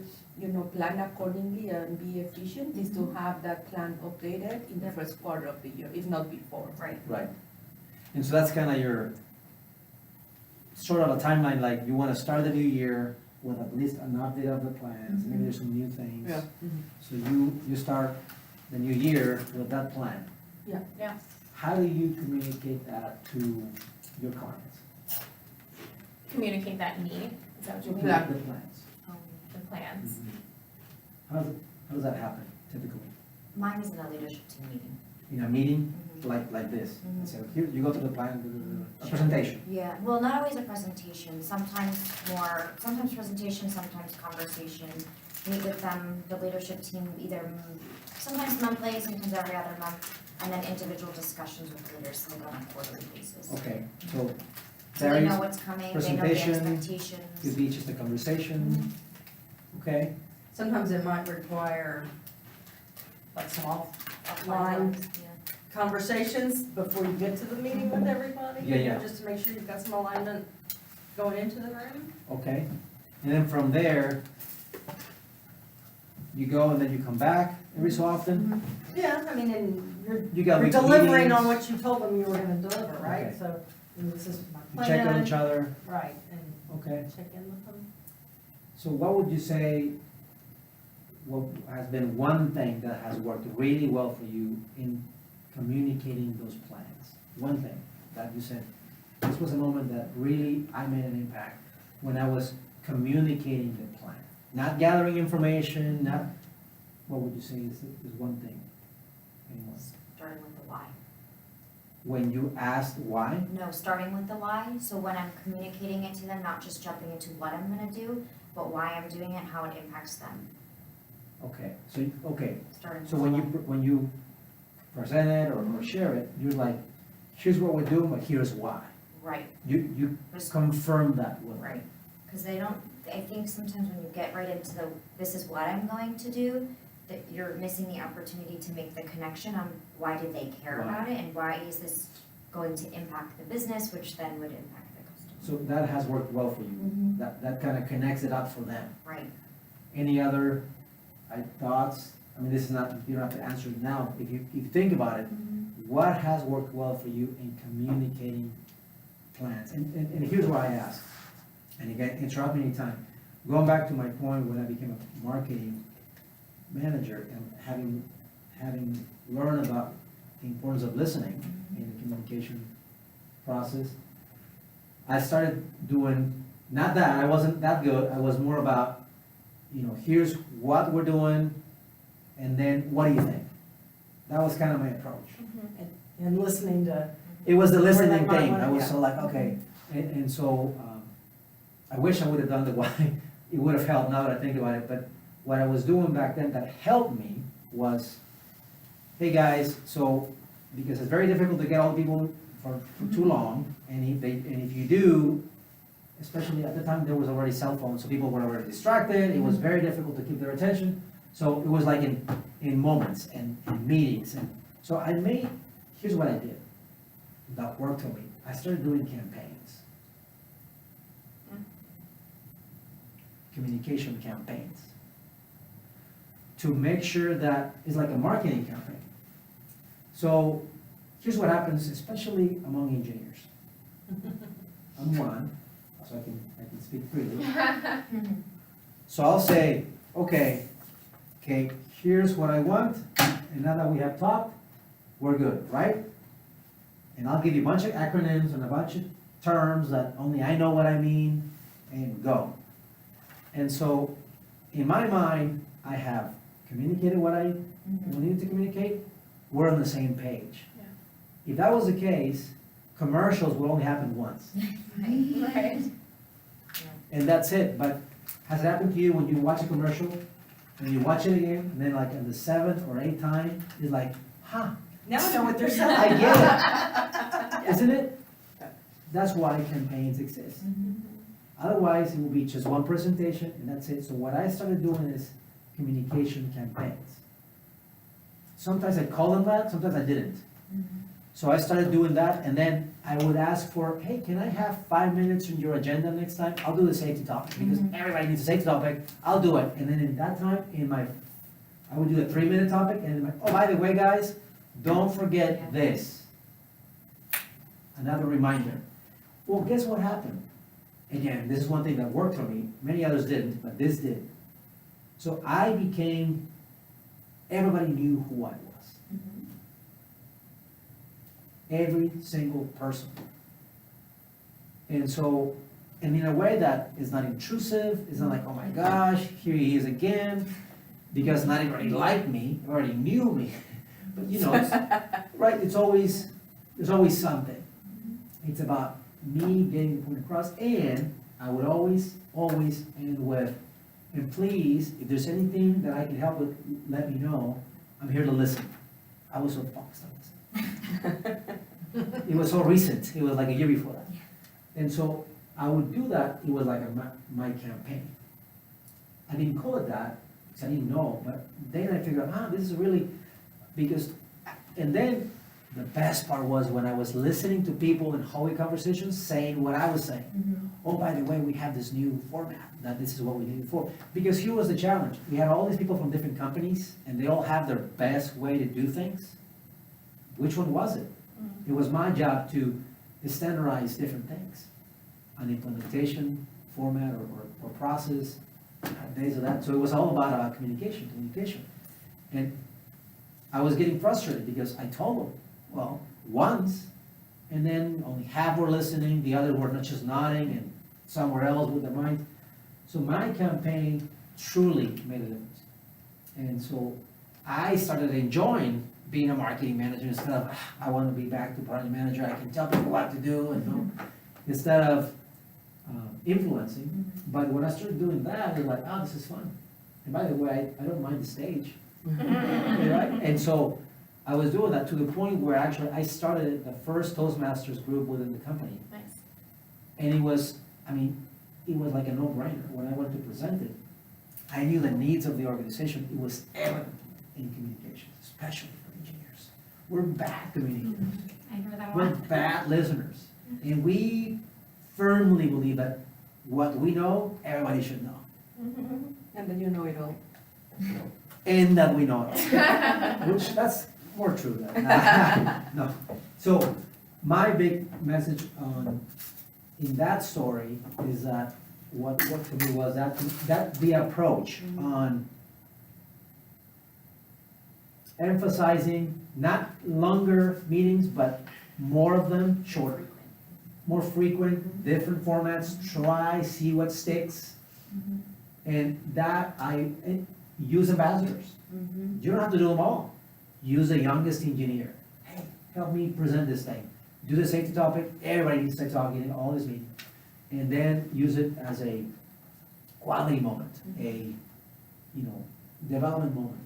plan accordingly and be efficient, is to have that plan updated in the first quarter of the year, if not before. Right. right. And so that's kind of your, sort of a timeline, like you want to start the new year with at least an update of the plans, maybe there's some new things. Yeah. So you start the new year with that plan. Yeah. Yeah. How do you communicate that to your clients? Communicate that need, is that what you mean? Yeah. The plans. The plans. How does that happen typically? Mine is in a leadership team meeting. In a meeting Mhm. like this? Mhm. And say, here, you go to the plan, a presentation. Yeah, well, not always a presentation, sometimes presentation, sometimes conversation. Meet with them, the leadership team, either sometimes monthly, sometimes every other month, and then individual discussions with leaders, like on a quarterly basis. Okay, so So they know varies, what's coming, they know the presentation, expectations. could be just a conversation, okay? Sometimes it might require like some offline Yeah. conversations before you get to the meeting with everybody. Yeah, yeah. Just to make sure you've got some alignment going into the room. Okay, and then from there, you go and then you come back every so often? Yeah, I mean, and You got you're weekly delivering on meetings, what you told them you were gonna deliver, right? Okay. So, and this is my you check on plan. each other, Right, and okay? check in with them. So what would you say, what has been one thing that has worked really well for you in communicating those plans? One thing that you said, this was a moment that really I made an impact when I was communicating the plan. Not gathering information, not, what would you say is one thing? Anyone? Starting with the why. When you asked why? No, starting with the why, so when I'm communicating it to them, not just jumping into what I'm gonna do, but why I'm doing it, how it impacts them, Okay, so, okay, starting with so the when why. when you present it or share it, you're like, here's what we're doing, but here's why. Right, You Just- confirm that with them. right, cause they don't, I think sometimes when you get right into the, this is what I'm going to do, that you're missing the opportunity to make the connection on why did they care Right. about it, and why is this going to impact the business, which then would impact the customer. So that has worked well for you. Mhm. That kind of connects it up for them. Right, Any other thoughts? I mean, this is not, you don't have to answer it now. If you think about it, what has worked well for you in communicating plans? And here's why I ask, and again, interrupt me anytime. Going back to my point when I became a marketing manager and having learned about the importance of listening in the communication process, I started doing, not that, I wasn't that good, I was more about, here's what we're doing, and then what do you think? That was kind of my approach. And listening to, It was the Where they listening might thing, wanna I was go. so like, okay, and so, I wish I would have done the why, it would have helped now that I think about it, but what I was doing back then that helped me was, hey guys, so, because it's very difficult to get all the people for too long, and if you do, especially at the time, there was already cell phones, so people were already distracted, it was very difficult to keep their attention, so it was like in moments and meetings, and so here's what I did, that worked for me, I started doing campaigns. Communication campaigns. To make sure that, it's like a marketing campaign. So, here's what happens, especially among engineers. I'm one, so I can speak freely. So I'll say, okay, here's what I want, and now that we have talked, we're good, right? And I'll give you a bunch of acronyms and a bunch of terms that only I know what I mean, and go. And so, in my mind, I have communicated what I needed to communicate, we're on the same page. Yeah. If that was the case, commercials would only happen once, Right. and that's it, but has it happened to you when you watch a commercial, and you watch it again, and then like in the 7th or 8th time, it's like, huh, now I know what they're saying. I get it, isn't it? That's why campaigns exist. Otherwise, it will be just one presentation and that's it. So what I started doing is communication campaigns. sometimes I call them that, sometimes I didn't. So I started doing that, and then I would ask for, hey, can I have 5 minutes in your agenda next time? I'll do the safety topic, because everybody needs a safety topic, I'll do it. And then in that time, I would do a 3-minute topic, and oh, by the way, guys, don't forget this. Another reminder. Well, guess what happened? Again, this is one thing that worked for me, many others didn't, but this did. So everybody knew who I was. Every single person. And so, and in a way that is not intrusive, it's not like, oh my gosh, here he is again, because not everybody liked me, already knew me. But you know, right, there's always something. It's about me getting the point across, and I would always end with, and please, if there's anything that I can help with, let me know. I'm here to listen. I was so focused on listening. It was so recent. It was like a year before that. And so I would do that. It was like my campaign. I didn't call it that because I didn't know, but then I figured out, this is really, and then the best part was when I was listening to people in hallway conversations saying what I was saying. Oh, by the way, we have this new format, that this is what we did before. Because here was the challenge. We had all these people from different companies, and they all have their best way to do things. Which one was it? It was my job to standardize different things. An implementation format or process, days of that. So it was all about communication. And I was getting frustrated because I told them, well, once, and then only half were listening, the other were just nodding and somewhere else with their mind. So my campaign truly made a difference. And so I started enjoying being a marketing manager instead of, I want to be back to project manager, I can tell people what to do, and instead of influencing. But when I started doing that, they're like, oh, this is fun. And by the way, I don't mind the stage. Right? And so I was doing that to the point where actually I started the first Toastmasters group within the company. Nice. And it was like a no-brainer. When I went to present it, I knew the needs of the organization. It was evident in communications, especially for engineers. We're bad communicators. I hear that a We're lot. bad listeners. And we firmly believe that what we know, everybody should know. And then you know it all. And that we know it. Which, that's more true than no. So, my big message in that story is that what to me was that the approach on emphasizing not longer meetings, but more of them, shorter, more frequent, different formats, see what sticks. And that use ambassadors. You don't have to do them all. Use the youngest engineer. Hey, help me present this thing. Do the safety topic, everybody needs to talk in all this meeting. And then use it as a quality moment, a development moment.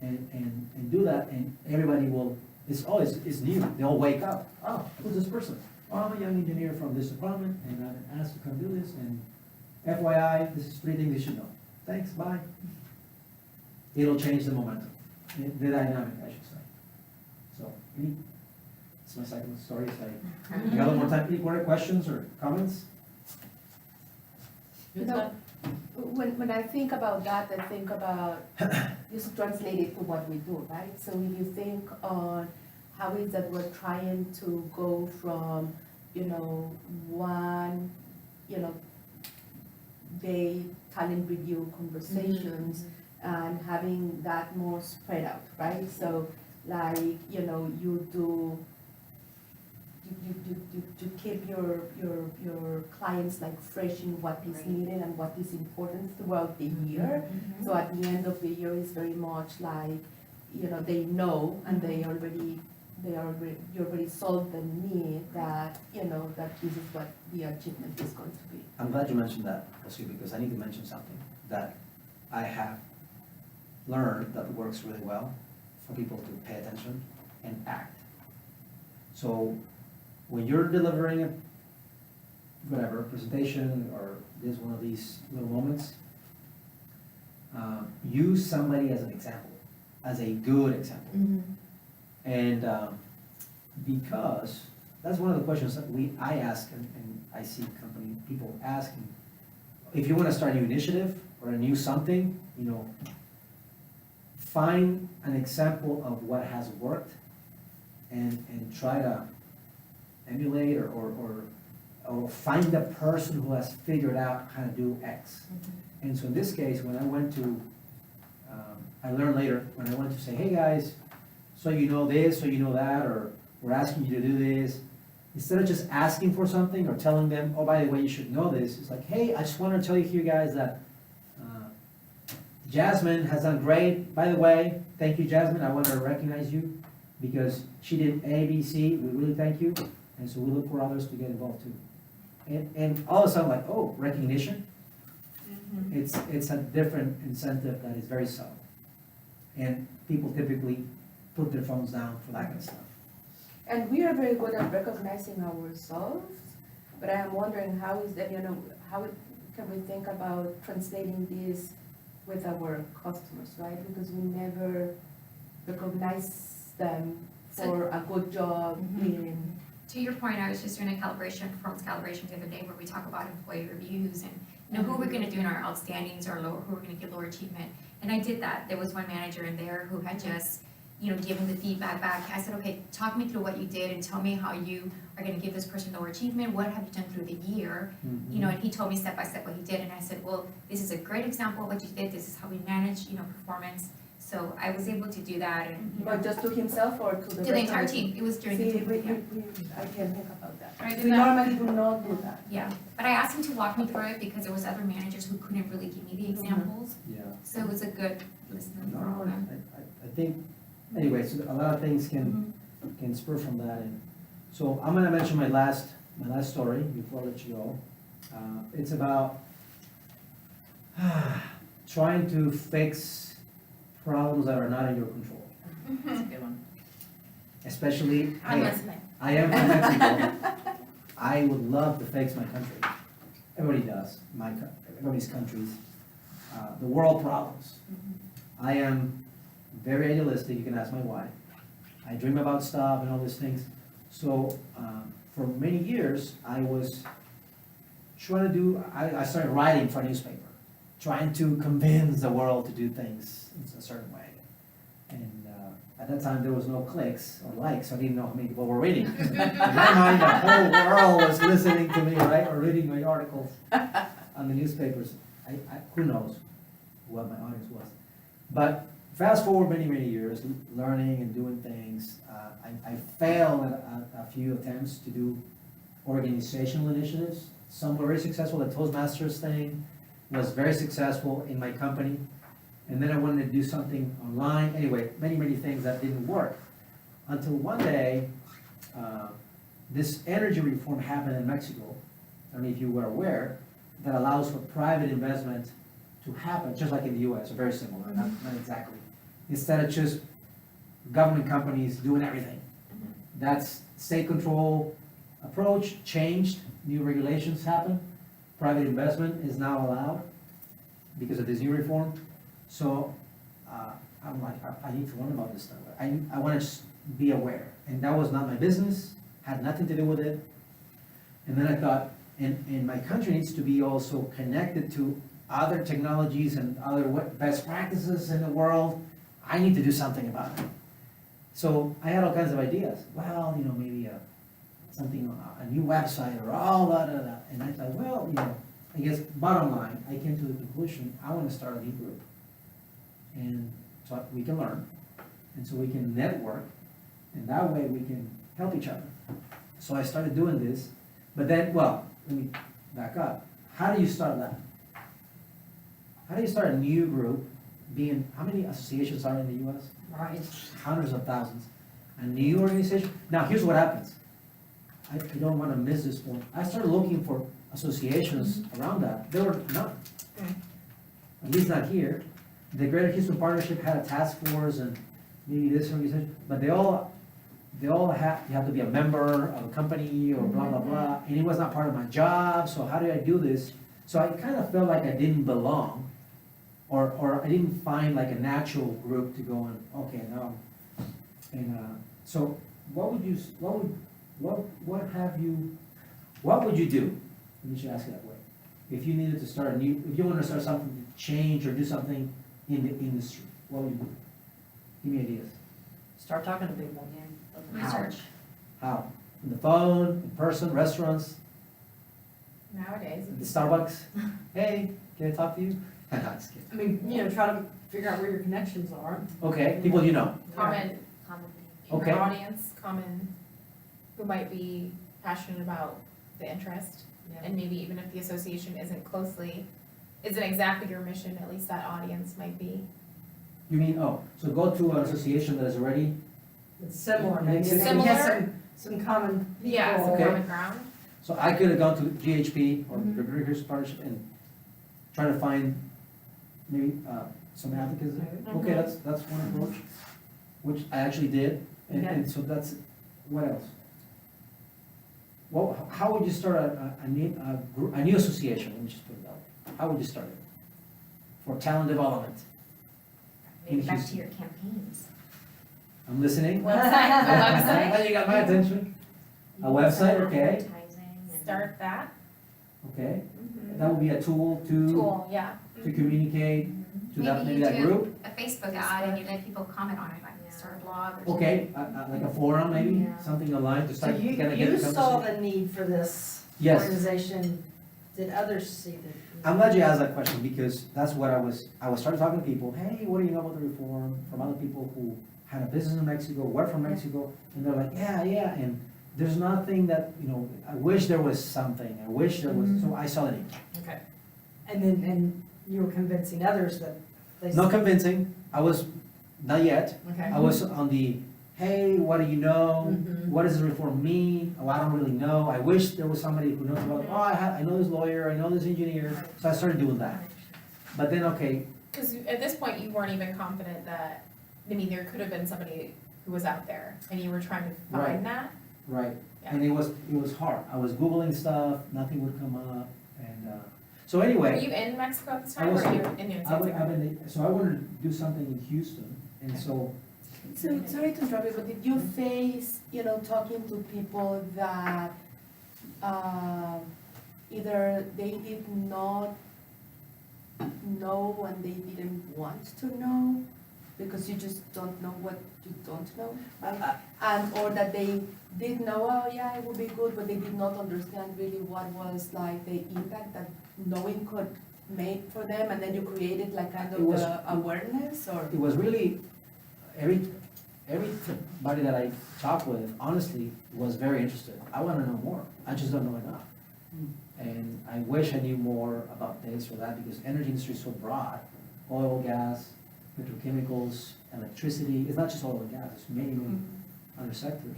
And do that, and everybody will, it's new. They'll wake up. Oh, who's this person? Oh, I'm a young engineer from this department, and I've been asked to come do this, and FYI, this is 3 things you should know. Thanks, bye. It'll change the momentum, the dynamic, I should say. So, it's my second story. I got a little more time. Any more questions or comments? You know, when I think about that, I think about just translate it to what we do, right? So if you think on how is that we're trying to go from, one, day talent review conversations and having that more spread out, right? So like, you keep your clients like fresh in what is needed and what is important throughout the year. So at the end of the year, it's very much like, they know and you already solved the need that, that this is what the achievement is going to be. I'm glad you mentioned that, Jose, because I need to mention something that I have learned that works really well for people to pay attention and act. So when you're delivering a presentation or this one of these little moments, use somebody as an example. as a good example. And because, that's one of the questions that I ask, and I see people asking, if you want to start a new initiative or a new something, find an example of what has worked and try to emulate or find the person who has figured out how to do X. And so in this case, when I went to, I learned later, when I went to say, hey guys, so you know this, so you know that, or we're asking you to do this, instead of just asking for something or telling them, oh, by the way, you should know this, it's like, hey, I just want to tell you here, guys, that Jasmine has done great. By the way, thank you, Jasmine. I want to recognize you because she did A, B, C. We really thank you. And so we look for others to get involved too. And all of a sudden, like, oh, recognition. It's a different incentive that is very subtle. And people typically put their phones down for that kind of stuff. And we are very good at recognizing ourselves, but I am wondering how is that, how can we think about translating this with our customers, right? Because we never recognize them for a good job in. To your point, I was just doing a performance calibration the other day where we talk about employee reviews and, who we're gonna do in our outstandings or who we're gonna give lower achievement. And I did that. There was one manager in there who had just, given the feedback back. I said, okay, talk me through what you did and tell me how you are gonna give this person lower achievement. What have you done through the year? And he told me step by step what he did. And I said, well, this is a great example of what you did. This is how we manage, performance. So I was able to do that and, But just to himself or to the to rest the of entire team. It was during the See, team, yeah. I can think about that. Right, We and that- normally do not do that. Yeah, but I asked him to walk me through it because there was other managers who couldn't really give me the examples. Yeah. So it was a good listening for all No, of them. I think, anyway, so a lot of things can spur from that. And so I'm gonna mention my last story before I let you go. It's about trying to fix problems that are not in your control. That's a good one. Especially, I'm hey, listening. I am from Mexico. I would love to fix my country. Everybody does, everybody's countries. The world problems. I am very idealistic, you can ask my wife. I dream about stuff and all these things. So, for many years, I was trying to do, I started writing for a newspaper, trying to convince the world to do things in a certain way. And at that time, there was no clicks or likes, so I didn't know how many people were reading. In my mind, the whole world was listening to me, right, or reading my articles on the newspapers. Who knows what my audience was. But fast forward many, many years, learning and doing things, I failed at a few attempts to do organizational initiatives. Some were very successful. The Toastmasters thing was very successful in my company. And then I wanted to do something online. Anyway, many, many things that didn't work. Until one day, this energy reform happened in Mexico. I don't know if you were aware, that allows for private investment to happen, just like in the US, or very similar, not exactly. Instead of just government companies doing everything. That's state control approach changed, new regulations happened, private investment is now allowed because of this new reform. So I'm like, I need to learn about this stuff. I want to be aware. And that was not my business, had nothing to do with it. And then I thought, and my country needs to be also connected to other technologies and other best practices in the world. I need to do something about it. So I had all kinds of ideas. Well, maybe a new website or all that. And I thought, well, I guess bottom line, I came to the conclusion, I want to start a new group. And so we can learn, and so we can network, and that way we can help each other. So I started doing this, but then, well, let me back up. How do you start that? How do you start a new group, how many associations are in the US? Right. Hundreds of thousands. A new organization? Now, here's what happens. I don't want to miss this point. I started looking for associations around that. There were none. At least not here. The Greater Houston Partnership had a task force and maybe this organization, but they all have, you have to be a member of a company or blah, blah, blah. And it was not part of my job, so how did I do this? So I kind of felt like I didn't belong. or I didn't find like a natural group to go and, okay, now, so what would you, what would you do? Let me just ask it that way. If you needed to start if you wanted to start something to change or do something in the industry, what would you do? Give me ideas. Start talking to people. Research. How? On the phone, in person, restaurants, Nowadays. the Starbucks? Hey, can I talk to you? I'm just kidding. I mean, try to figure out where your connections are. Okay, people you know. Common, Common in Okay. your audience, common, who might be passionate about the interest. And maybe even if the association isn't exactly your mission, at least that audience might be. You mean, so go to an association that is already, It's similar, Makes maybe, it- and then you have Similar. some common people. Yeah, some Okay. common ground. so I could have gone to GHP or Mhm. the Riggers Partnership and try to find maybe, some advocates. Mhm. Okay, that's one approach, which I actually did, and so that's, what else? Well, how would you start a new association, let me just put it that way, how would you start it? For talent development, Maybe In back to Houston. your campaigns. I'm listening. Website, a website, Now you got my attention, a website, okay, Advertising and. start that. okay, that would be a tool Tool, yeah. to communicate to that, maybe Maybe you that do group, a Facebook ad and you let people comment on it, like Yeah. start a blog or something. okay, like a forum maybe, Yeah. something online to So start, you, kind of get you the saw conversation. the need for this Yes. organization, did others see the? I'm glad you asked that question, because that's what I was started talking to people, hey, what do you know about the reform, from other people who had a business in Mexico, work from Mexico, and they're like, yeah, and there's nothing that, I wish there was something, I wish there was, so I saw the need. Okay. And you were convincing others that they. Not convincing, I was, not yet, Okay. I was on the, hey, what do you know? Mhm. What does the reform mean? Oh, I don't really know. I wish there was somebody who knows about, I know this lawyer, I know this engineer, so I started doing that. But then, okay, Because at this point, you weren't even confident that, there could have been somebody who was out there, and you were trying to Right. find that. right, Yeah. and it was hard. I was Googling stuff, nothing would come up, and, so Were anyway, you in Mexico at this I time, or was- were you in New so I Mexico? wanted to do something in Houston, and so, So, sorry to interrupt you, but did you face, talking to people that, either they did not know and they didn't want to know, because you just don't know what you don't know? And, or that they did know, oh yeah, it would be good, but they did not understand really what was like the impact that knowing could make for them, and then you created like kind It of was- the awareness, or? it was really, everybody that I talked with, honestly, was very interested. I want to know more, I just don't know enough. And I wish I knew more about this or that, because energy industry is so broad, oil, gas, petrochemicals, electricity, it's not just oil and gas, it's many other sectors.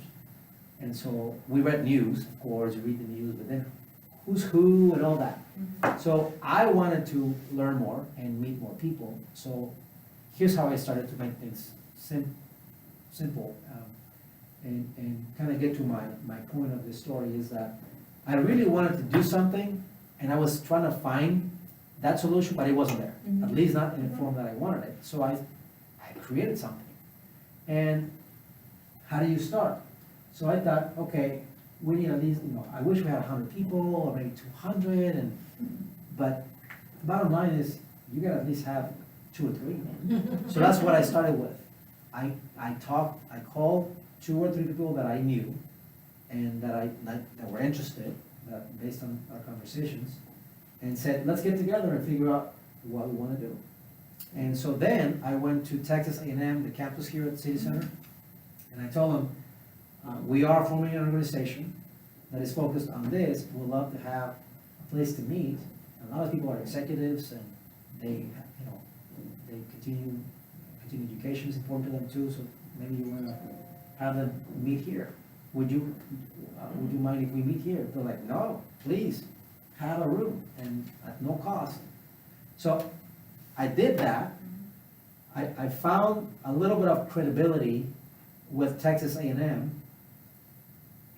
And so, we read news, of course, you read the news, but then who's who and all that. So I wanted to learn more and meet more people, so here's how I started to make things simple, and kind of get to my point of this story is that I really wanted to do something, and I was trying to find that solution, but it wasn't there, at least not in the form that I wanted it, so I created something. And how do you start? So I thought, okay, we need at least, I wish we had 100 people, or maybe 200, but the bottom line is, you gotta at least have 2 or 3. So that's what I started with. I called 2 or 3 people that I knew, and that were interested, based on our conversations, and said, let's get together and figure out what we wanna do. And so then, I went to Texas A&M, the campus here at the City Center, and I told them, we are forming an organization that is focused on this. We'd love to have a place to meet. A lot of people are executives, and they continue education is important to them too, so maybe you wanna have them meet here. Would you mind if we meet here? They're like, no, please, have a room, and at no cost. So, I did that. I found a little bit of credibility with Texas A&M,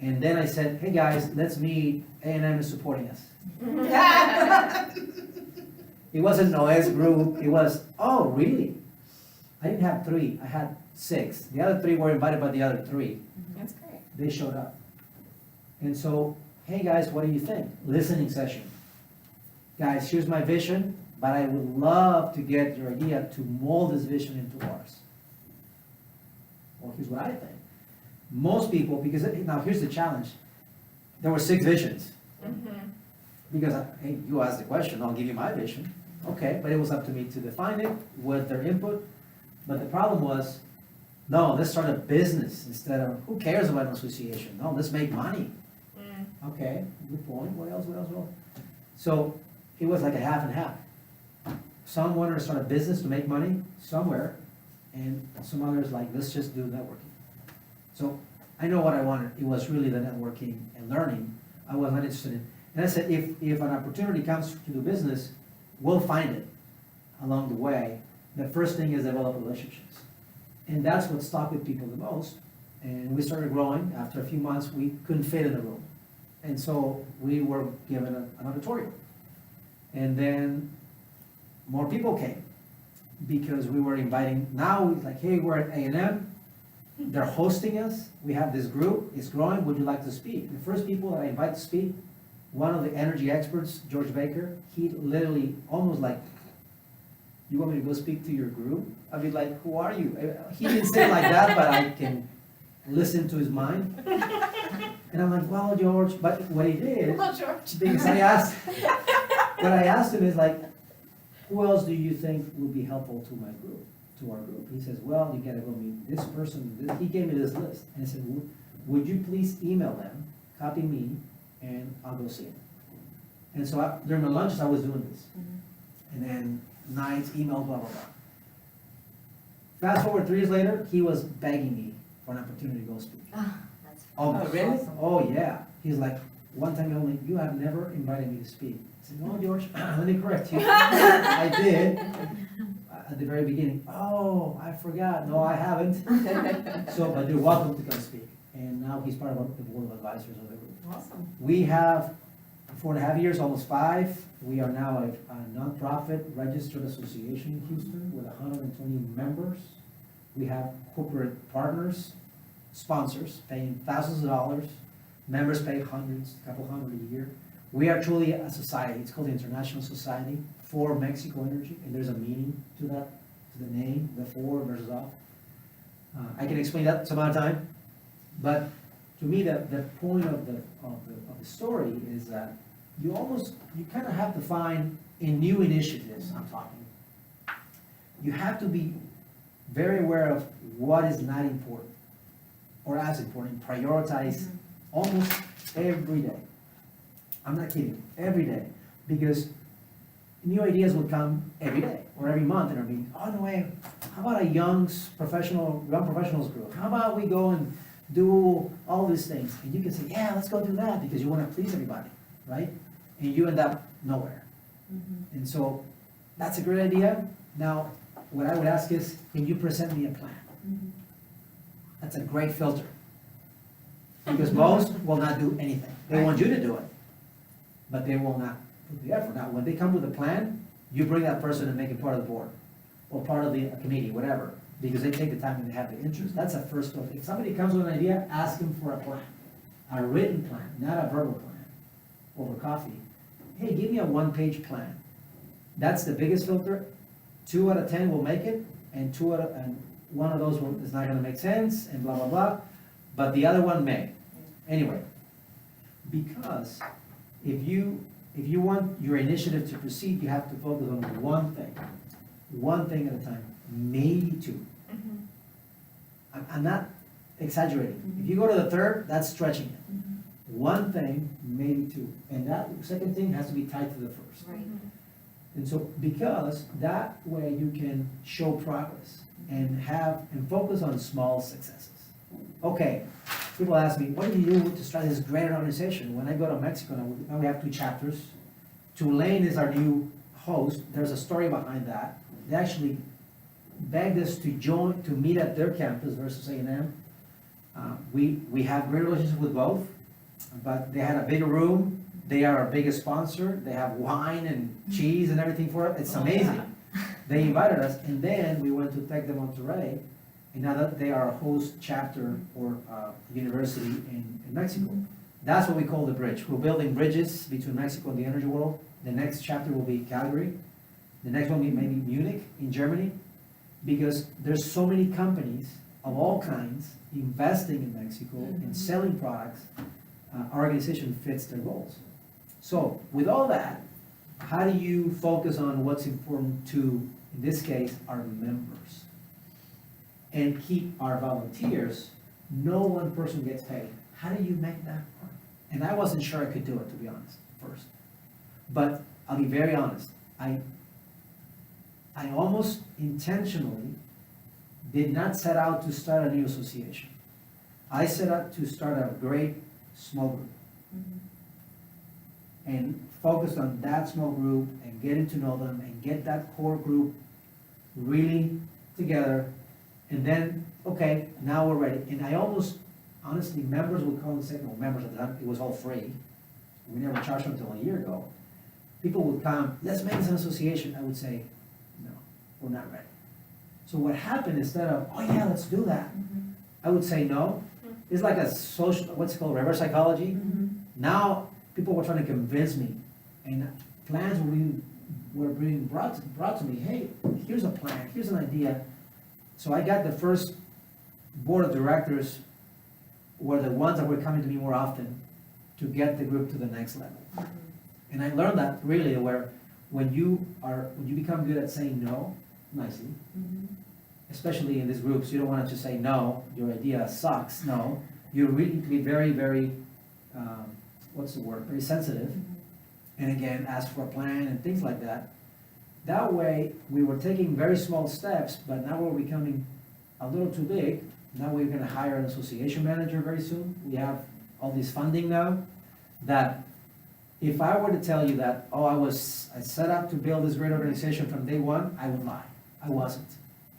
and then I said, hey guys, let's meet, A&M is supporting us. It wasn't Noé's group, it was, oh, really? I didn't have 3, I had 6. The other 3 were invited by the other 3. That's great. They showed up. And so, hey guys, what do you think? Listening session. Guys, here's my vision, but I would love to get your idea to mold this vision into ours. Well, here's what I think. Most people, because, now here's the challenge. There were 6 visions. Because, hey, you asked the question, I'll give you my vision. Okay, but it was up to me to define it with their input. But the problem was, no, let's start a business instead of, who cares about an association? No, let's make money. Okay, good point. What else? So it was like a half and half. Some wanted to start a business to make money somewhere, and some others like, let's just do networking. So I know what I wanted. It was really the networking and learning I was not interested in. And I said, if an opportunity comes to do business, we'll find it along the way. The first thing is develop relationships. And that's what stuck with people the most. And we started growing. After a few months, we couldn't fit in the room. And so we were given an auditorium. And then more people came because we were inviting, now it's like, hey, we're at A&M. They're hosting us. We have this group. It's growing. Would you like to speak? The first people that I invite to speak, one of the energy experts, George Baker, he literally almost like, you want me to go speak to your group? I'd be like, who are you? He didn't say it like that, but I can listen to his mind. And I'm like, well, George, but what he did, because I asked, what I asked him is like, who else do you think would be helpful to my group, to our group? He says, well, you gotta go meet this person, he gave me this list. And I said, would you please email them, copy me, and I'll go see him. And so during my lunches, I was doing this. And then nights, email, blah, blah, blah. Fast forward 3 years later, he was begging me for an opportunity to go speak. That's Oh, really? Oh, yeah. He's like, one time only, you have never invited me to speak. I said, no, George, let me correct you. I did at the very beginning. Oh, I forgot. No, I haven't. So, but you're welcome to come speak. And now he's part of the board of advisors of the group. Awesome. We have 4.5 years, almost 5. We are now a nonprofit registered association in Houston with 120 members. We have corporate partners, sponsors paying thousands of dollars. Members pay hundreds, a couple hundred a year. We are truly a society. It's called the International Society for Mexico Energy, and there's a meaning to that, to the name, the for versus off. I can explain that some other time, but to me, the point of the story is that you kind of have to find in new initiatives, I'm talking. You have to be very aware of what is not important or as important. Prioritize almost every day. I'm not kidding, every day. Because new ideas will come every day or every month and it'll be, oh no way, how about a young professionals group? How about we go and do all these things? And you can say, yeah, let's go do that because you want to please everybody, right? And you end up nowhere. And so that's a great idea. Now, what I would ask is, can you present me a plan? That's a great filter. Because most will not do anything. They want you to do it, but they will not put the effort. Now, when they come with a plan, you bring that person and make it part of the board or part of the committee, whatever, because they take the time and they have the interest. That's a first filter. If somebody comes with an idea, ask them for a plan, a written plan, not a verbal plan over coffee. Hey, give me a 1-page plan. That's the biggest filter. 2 out of 10 will make it, and 1 of those is not going to make sense, and blah, blah, blah. But the other one may. Anyway, because if you want your initiative to proceed, you have to focus on one thing at a time, maybe 2. I'm not exaggerating. If you go to the 3rd, that's stretching it. 1 thing, maybe 2. And that second thing has to be tied to the first. right. And so, because that way you can show progress and focus on small successes. Okay, people ask me, what do you do to start this great organization? When I go to Mexico, now we have 2 chapters. Tulane is our new host. There's a story behind that. They actually begged us to meet at their campus versus A&M. We have great relationships with both, but they had a bigger room, They are our biggest sponsor, they have wine and cheese and everything for it, it's amazing. They invited us, and then we went to Tec de Monterrey, and now that they are a host chapter or university in Mexico. That's what we call the bridge. We're building bridges between Mexico and the energy world. The next chapter will be Calgary. The next one may be Munich in Germany, because there's so many companies of all kinds investing in Mexico and selling products. Our organization fits their goals. So with all that, how do you focus on what's important to, in this case, our members? And keep our volunteers, no one person gets paid. How do you make that work? And I wasn't sure I could do it, to be honest, first. But I'll be very honest, I almost intentionally did not set out to start a new association. I set out to start a great small group. And focused on that small group and getting to know them and get that core group really together. And then, okay, now we're ready. And I almost, honestly, members would call and say, no, members at the time, it was all free. We never charged them until a year ago. People would come, let's make this an association. I would say, no, we're not ready. So what happened, instead of, oh yeah, let's do that, I would say no. It's like a social, what's it called, reverse psychology. Now, people were trying to convince me, and plans were being brought to me, hey, here's a plan, here's an idea. So I got the first board of directors were the ones that were coming to me more often to get the group to the next level. And I learned that really where when you become good at saying no nicely, especially in these groups, you don't want to just say no, your idea sucks, no. You really need to be very, very, very sensitive. And again, ask for a plan and things like that. That way, we were taking very small steps, but now we're becoming a little too big. Now we're gonna hire an association manager very soon. We have all this funding now, that if I were to tell you that, oh, I set out to build this great organization from day one, I would lie. I wasn't.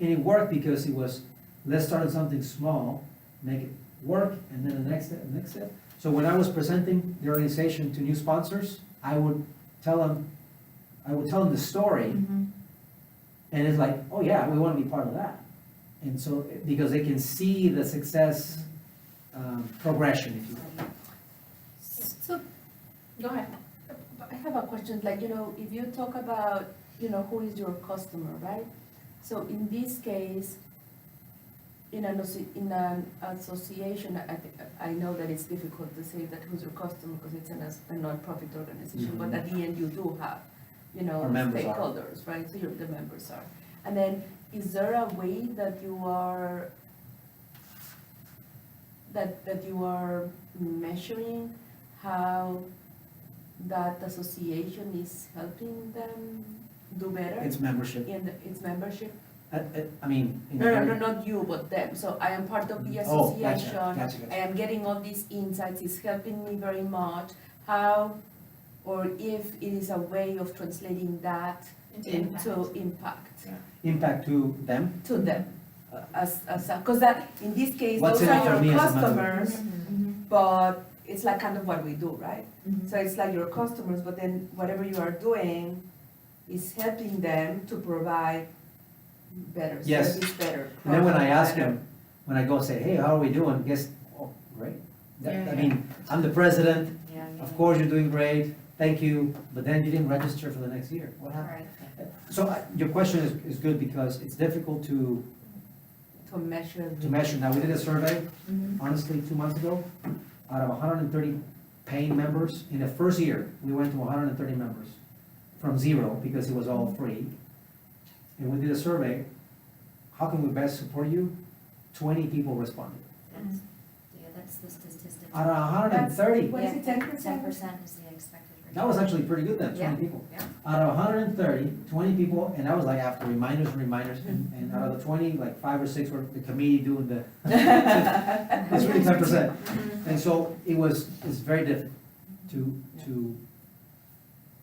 And it worked because it was, let's start with something small, make it work, and then the next step. So when I was presenting the organization to new sponsors, I would tell them the story, and it's like, oh yeah, we want to be part of that. And so, because they can see the success progression, if you will. So, Go ahead. I have a question, like, if you talk about, who is your customer, right? So in this case, in an association, I know that it's difficult to say that who's your customer because it's a non-profit organization, but at the end you do have, Our members are. stakeholders, right? So the members are. And then, is there a way that you are, that you are measuring how that association is helping them do better? It's membership. In its membership? I mean. in No, very- not you, but them. So I am part of the Oh, association. gotcha. I am getting all these insights, it's helping me very much. How, or if it is a way of translating that into impact Impact to them. to them. Because that, in this case, What's those in it are for your me as a member? customers, but it's like kind of what we do, right? So it's like your customers, but then whatever you are doing is helping them to provide better Yes. service, better. And then when I product, ask better- them, when I go say, hey, how are we doing? Guess, oh, great. I mean, I'm the president, of course you're doing great, thank you, but then you didn't register for the next year. What happened? So your question is good because it's difficult to measure. Now, we did a survey, honestly, 2 months ago, out of 130 paying members. In the first year, we went to 130 members from zero because it was all free. And we did a survey, how can we best support you? 20 people responded. That's the statistic. Out of 130, What is it, 10%? 10% is the expected rate. that was actually pretty good then, 20 Yeah, people. yeah. Out of 130, 20 people, and that was like after reminders, and out of the 20, like 5 or 6 were the committee doing the, it's really 10%. And so it's very difficult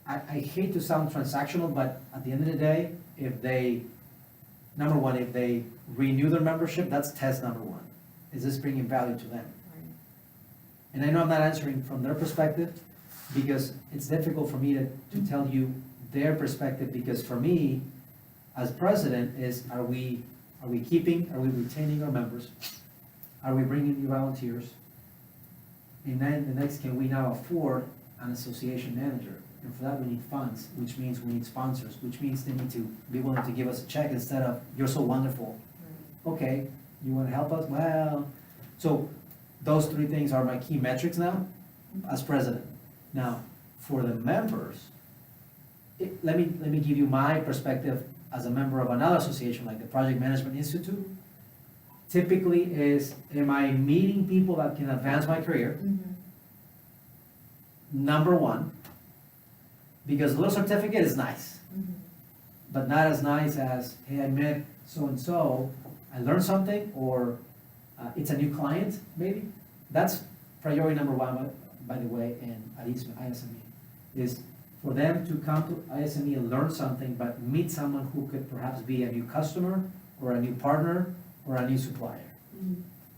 I hate to sound transactional, but at the end of the day, if they renew their membership, that's test number one. Is this bringing value to them? And I know I'm not answering from their perspective, because it's difficult for me to tell you their perspective, because for me, as president, are we retaining our members? Are we bringing new volunteers? And then the next, can we now afford an association manager? And for that, we need funds, which means we need sponsors, which means they need to be willing to give us a check instead of, you're so wonderful. Okay, you wanna help us? Well, so those three things are my key metrics now as president. Now, for the members, let me give you my perspective as a member of another association, like the Project Management Institute. Typically is, am I meeting people that can advance my career? Number one, because a little certificate is nice, but not as nice as, hey, I met so-and-so, I learned something, or it's a new client, maybe. That's priority number one, by the way, in ISME, is for them to come to ISME and learn something, but meet someone who could perhaps be a new customer, or a new partner, or a new supplier.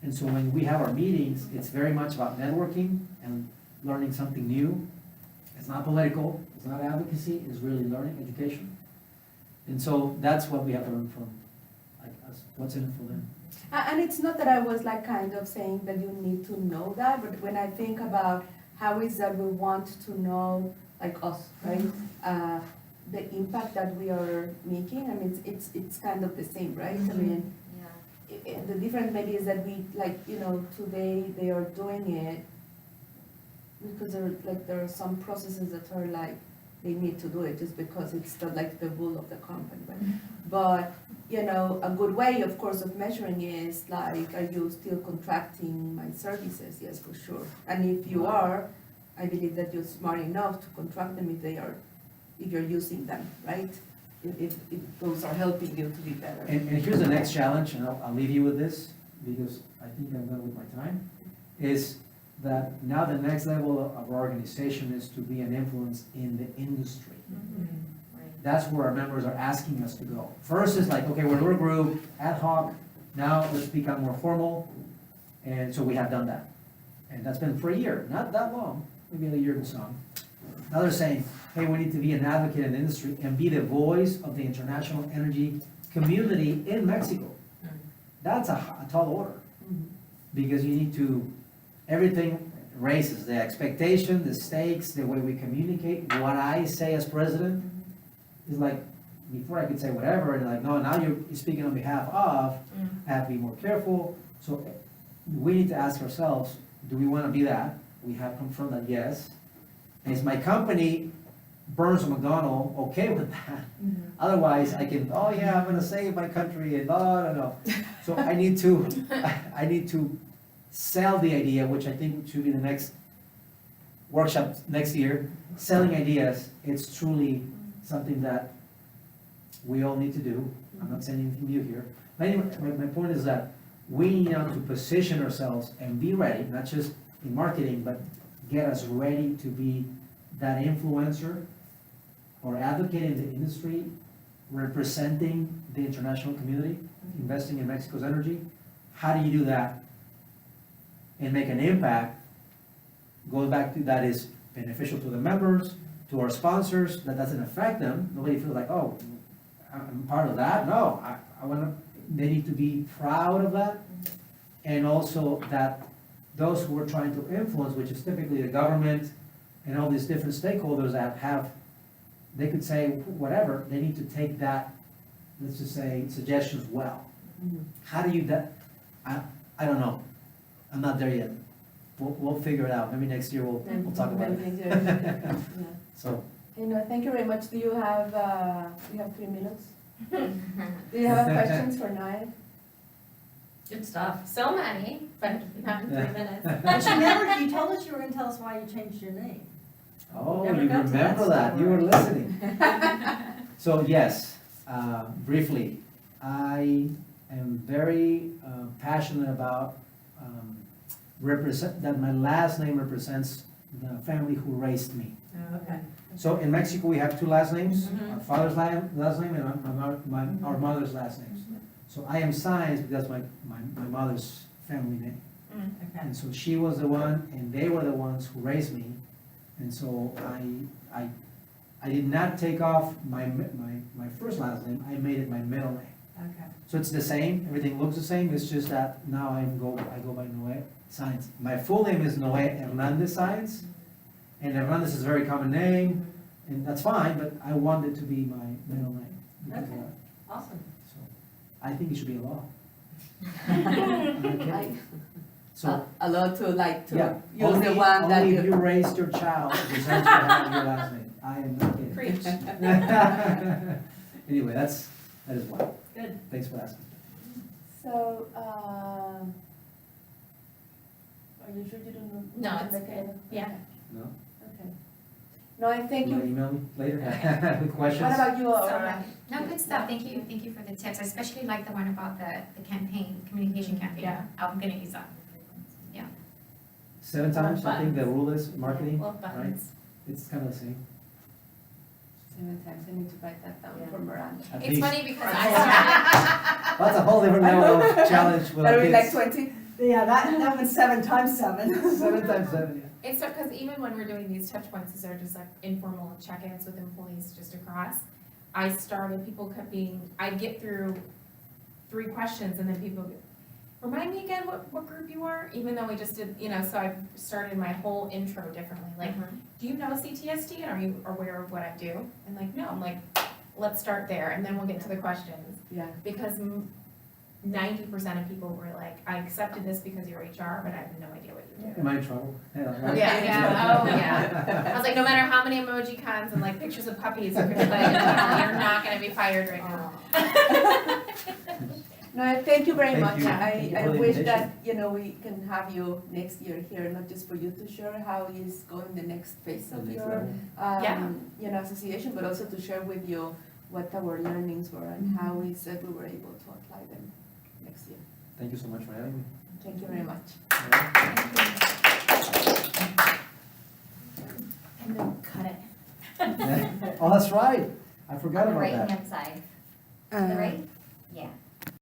And so when we have our meetings, it's very much about networking and learning something new. It's not political, it's not advocacy, it's really learning, education. And so that's what we have to learn from, like, us, what's in it for them. And it's not that I was like kind of saying that you need to know that, but when I think about how is that we want to know, like us, right? The impact that we are making, I mean, it's kind of the same, right? I mean, the difference maybe is that we, like, you know, today they are doing it because there are some processes that are like, they need to do it just because it's the rule of the company, right? But, you know, a good way, of course, of measuring is like, are you still contracting my services? Yes, for sure. And if you are, I believe that you're smart enough to contract them if you're using them, right? If those are helping you to be better. And here's the next challenge, and I'll leave you with this, because I think I'm done with my time, is that now the next level of our organization is to be an influence in the industry. That's where our members are asking us to go. First is like, okay, we're a group, ad hoc, now let's become more formal, and so we have done that. And that's been for a year, not that long, maybe a year and some. Now they're saying, hey, we need to be an advocate in the industry and be the voice of the international energy community in Mexico. That's a tall order, because you need to, everything raises, the expectation, the stakes, the way we communicate. What I say as president is like, before I could say whatever, and like, no, now you're speaking on behalf of, I have to be more careful. So we need to ask ourselves, do we want to be that? We have confirmed that yes. And is my company, Burns or McDonnell, okay with that? Otherwise, I can, oh yeah, I'm gonna save my country and no. So I need to sell the idea, which I think should be the next workshop next year. Selling ideas, it's truly something that we all need to do. I'm not saying anything new here. My point is that we need now to position ourselves and be ready, not just in marketing, but get us ready to be that influencer or advocate in the industry, representing the international community, investing in Mexico's energy. How do you do that and make an impact? Going back to that is beneficial to the members, to our sponsors, that doesn't affect them. Nobody feels like, oh, I'm part of that. No, I want to, they need to be proud of that. And also that those who are trying to influence, which is typically the government and all these different stakeholders that have, they could say whatever, they need to take that, let's just say, suggestions well. How do you, I don't know. I'm not there yet. We'll figure it out. Maybe next year we'll talk about it. So. Thank you very much. Do you have, we have 3 minutes? Do you have questions for Naya? Good stuff. So many, but not in 3 minutes. But you told us you were gonna tell us why you changed your name. Oh, Never you got to that remember that, you were story. listening. So yes, briefly, I am very passionate about that my last name represents the family who raised me. Okay. So in Mexico, we have 2 last names, Mhm. our father's last name and our mother's last names. So I am Sáenz because my mother's family name. Okay. And so she was the one, and they were the ones who raised me. And so I did not take off my first last name, I made it my middle name. Okay. So it's the same, everything looks the same, it's just that now I go by Noé Sáenz. My full name is Noé Hernandez Sáenz, and Hernandez is a very common name, and that's fine, but I want it to be my middle name. because, Okay. Awesome. So, I think it should be a law. I- So, Allowed to like, yeah, to use the one that only if you you. raised your child, deserves to have your last name. I am not kidding. Preach. Anyway, that is why. Good. Thanks for asking. So, are you sure you don't know? No, you it's don't make good. it? Yeah. No? Okay. No, I thank You wanna you. email me later with questions? What about you, So, Aurora? no, good stuff, thank you for the tips, I especially like the one about the campaign, communication campaign. Yeah. I'm gonna use that. 7 times, I think the rule is marketing, Love buttons. it's kind of the same. 7 times, I need to write that down Yeah. for Miranda. At It's least. funny because I started, That's a whole different level of challenge with our Are we like kids. 20? Yeah, that was 7 times 7. 7 times 7, yeah. it's because even when we're doing these touch points, these are just like informal check-ins with employees just across. I started, people kept being, I'd get through 3 questions and then people, remind me again what group you are? Even though we just did, so I started my whole intro differently, like, do you know CTSD and are you aware of what I do? And like, no, I'm like, let's start there and then we'll get to the questions. Yeah. Because 90% of people were like, I accepted this because you're HR, but I have no idea what you do. Am I in trouble? Yeah, right? Yeah, oh, yeah. I was like, no matter how many emoji cons and like pictures of puppies you could put, you're not gonna be fired right now. No, thank you very Thank much. you. Thank you I for the wish invitation. that, we can have you next year here, not just for you to share how is going the next phase The of next your, level. Yeah. association, but also to share with you what our learnings were and how we said we were able to apply them next year. Thank you so much for having me. Thank you very much. All right. And then cut it. Oh, that's right, I forgot On the about right that. hand side, on the right?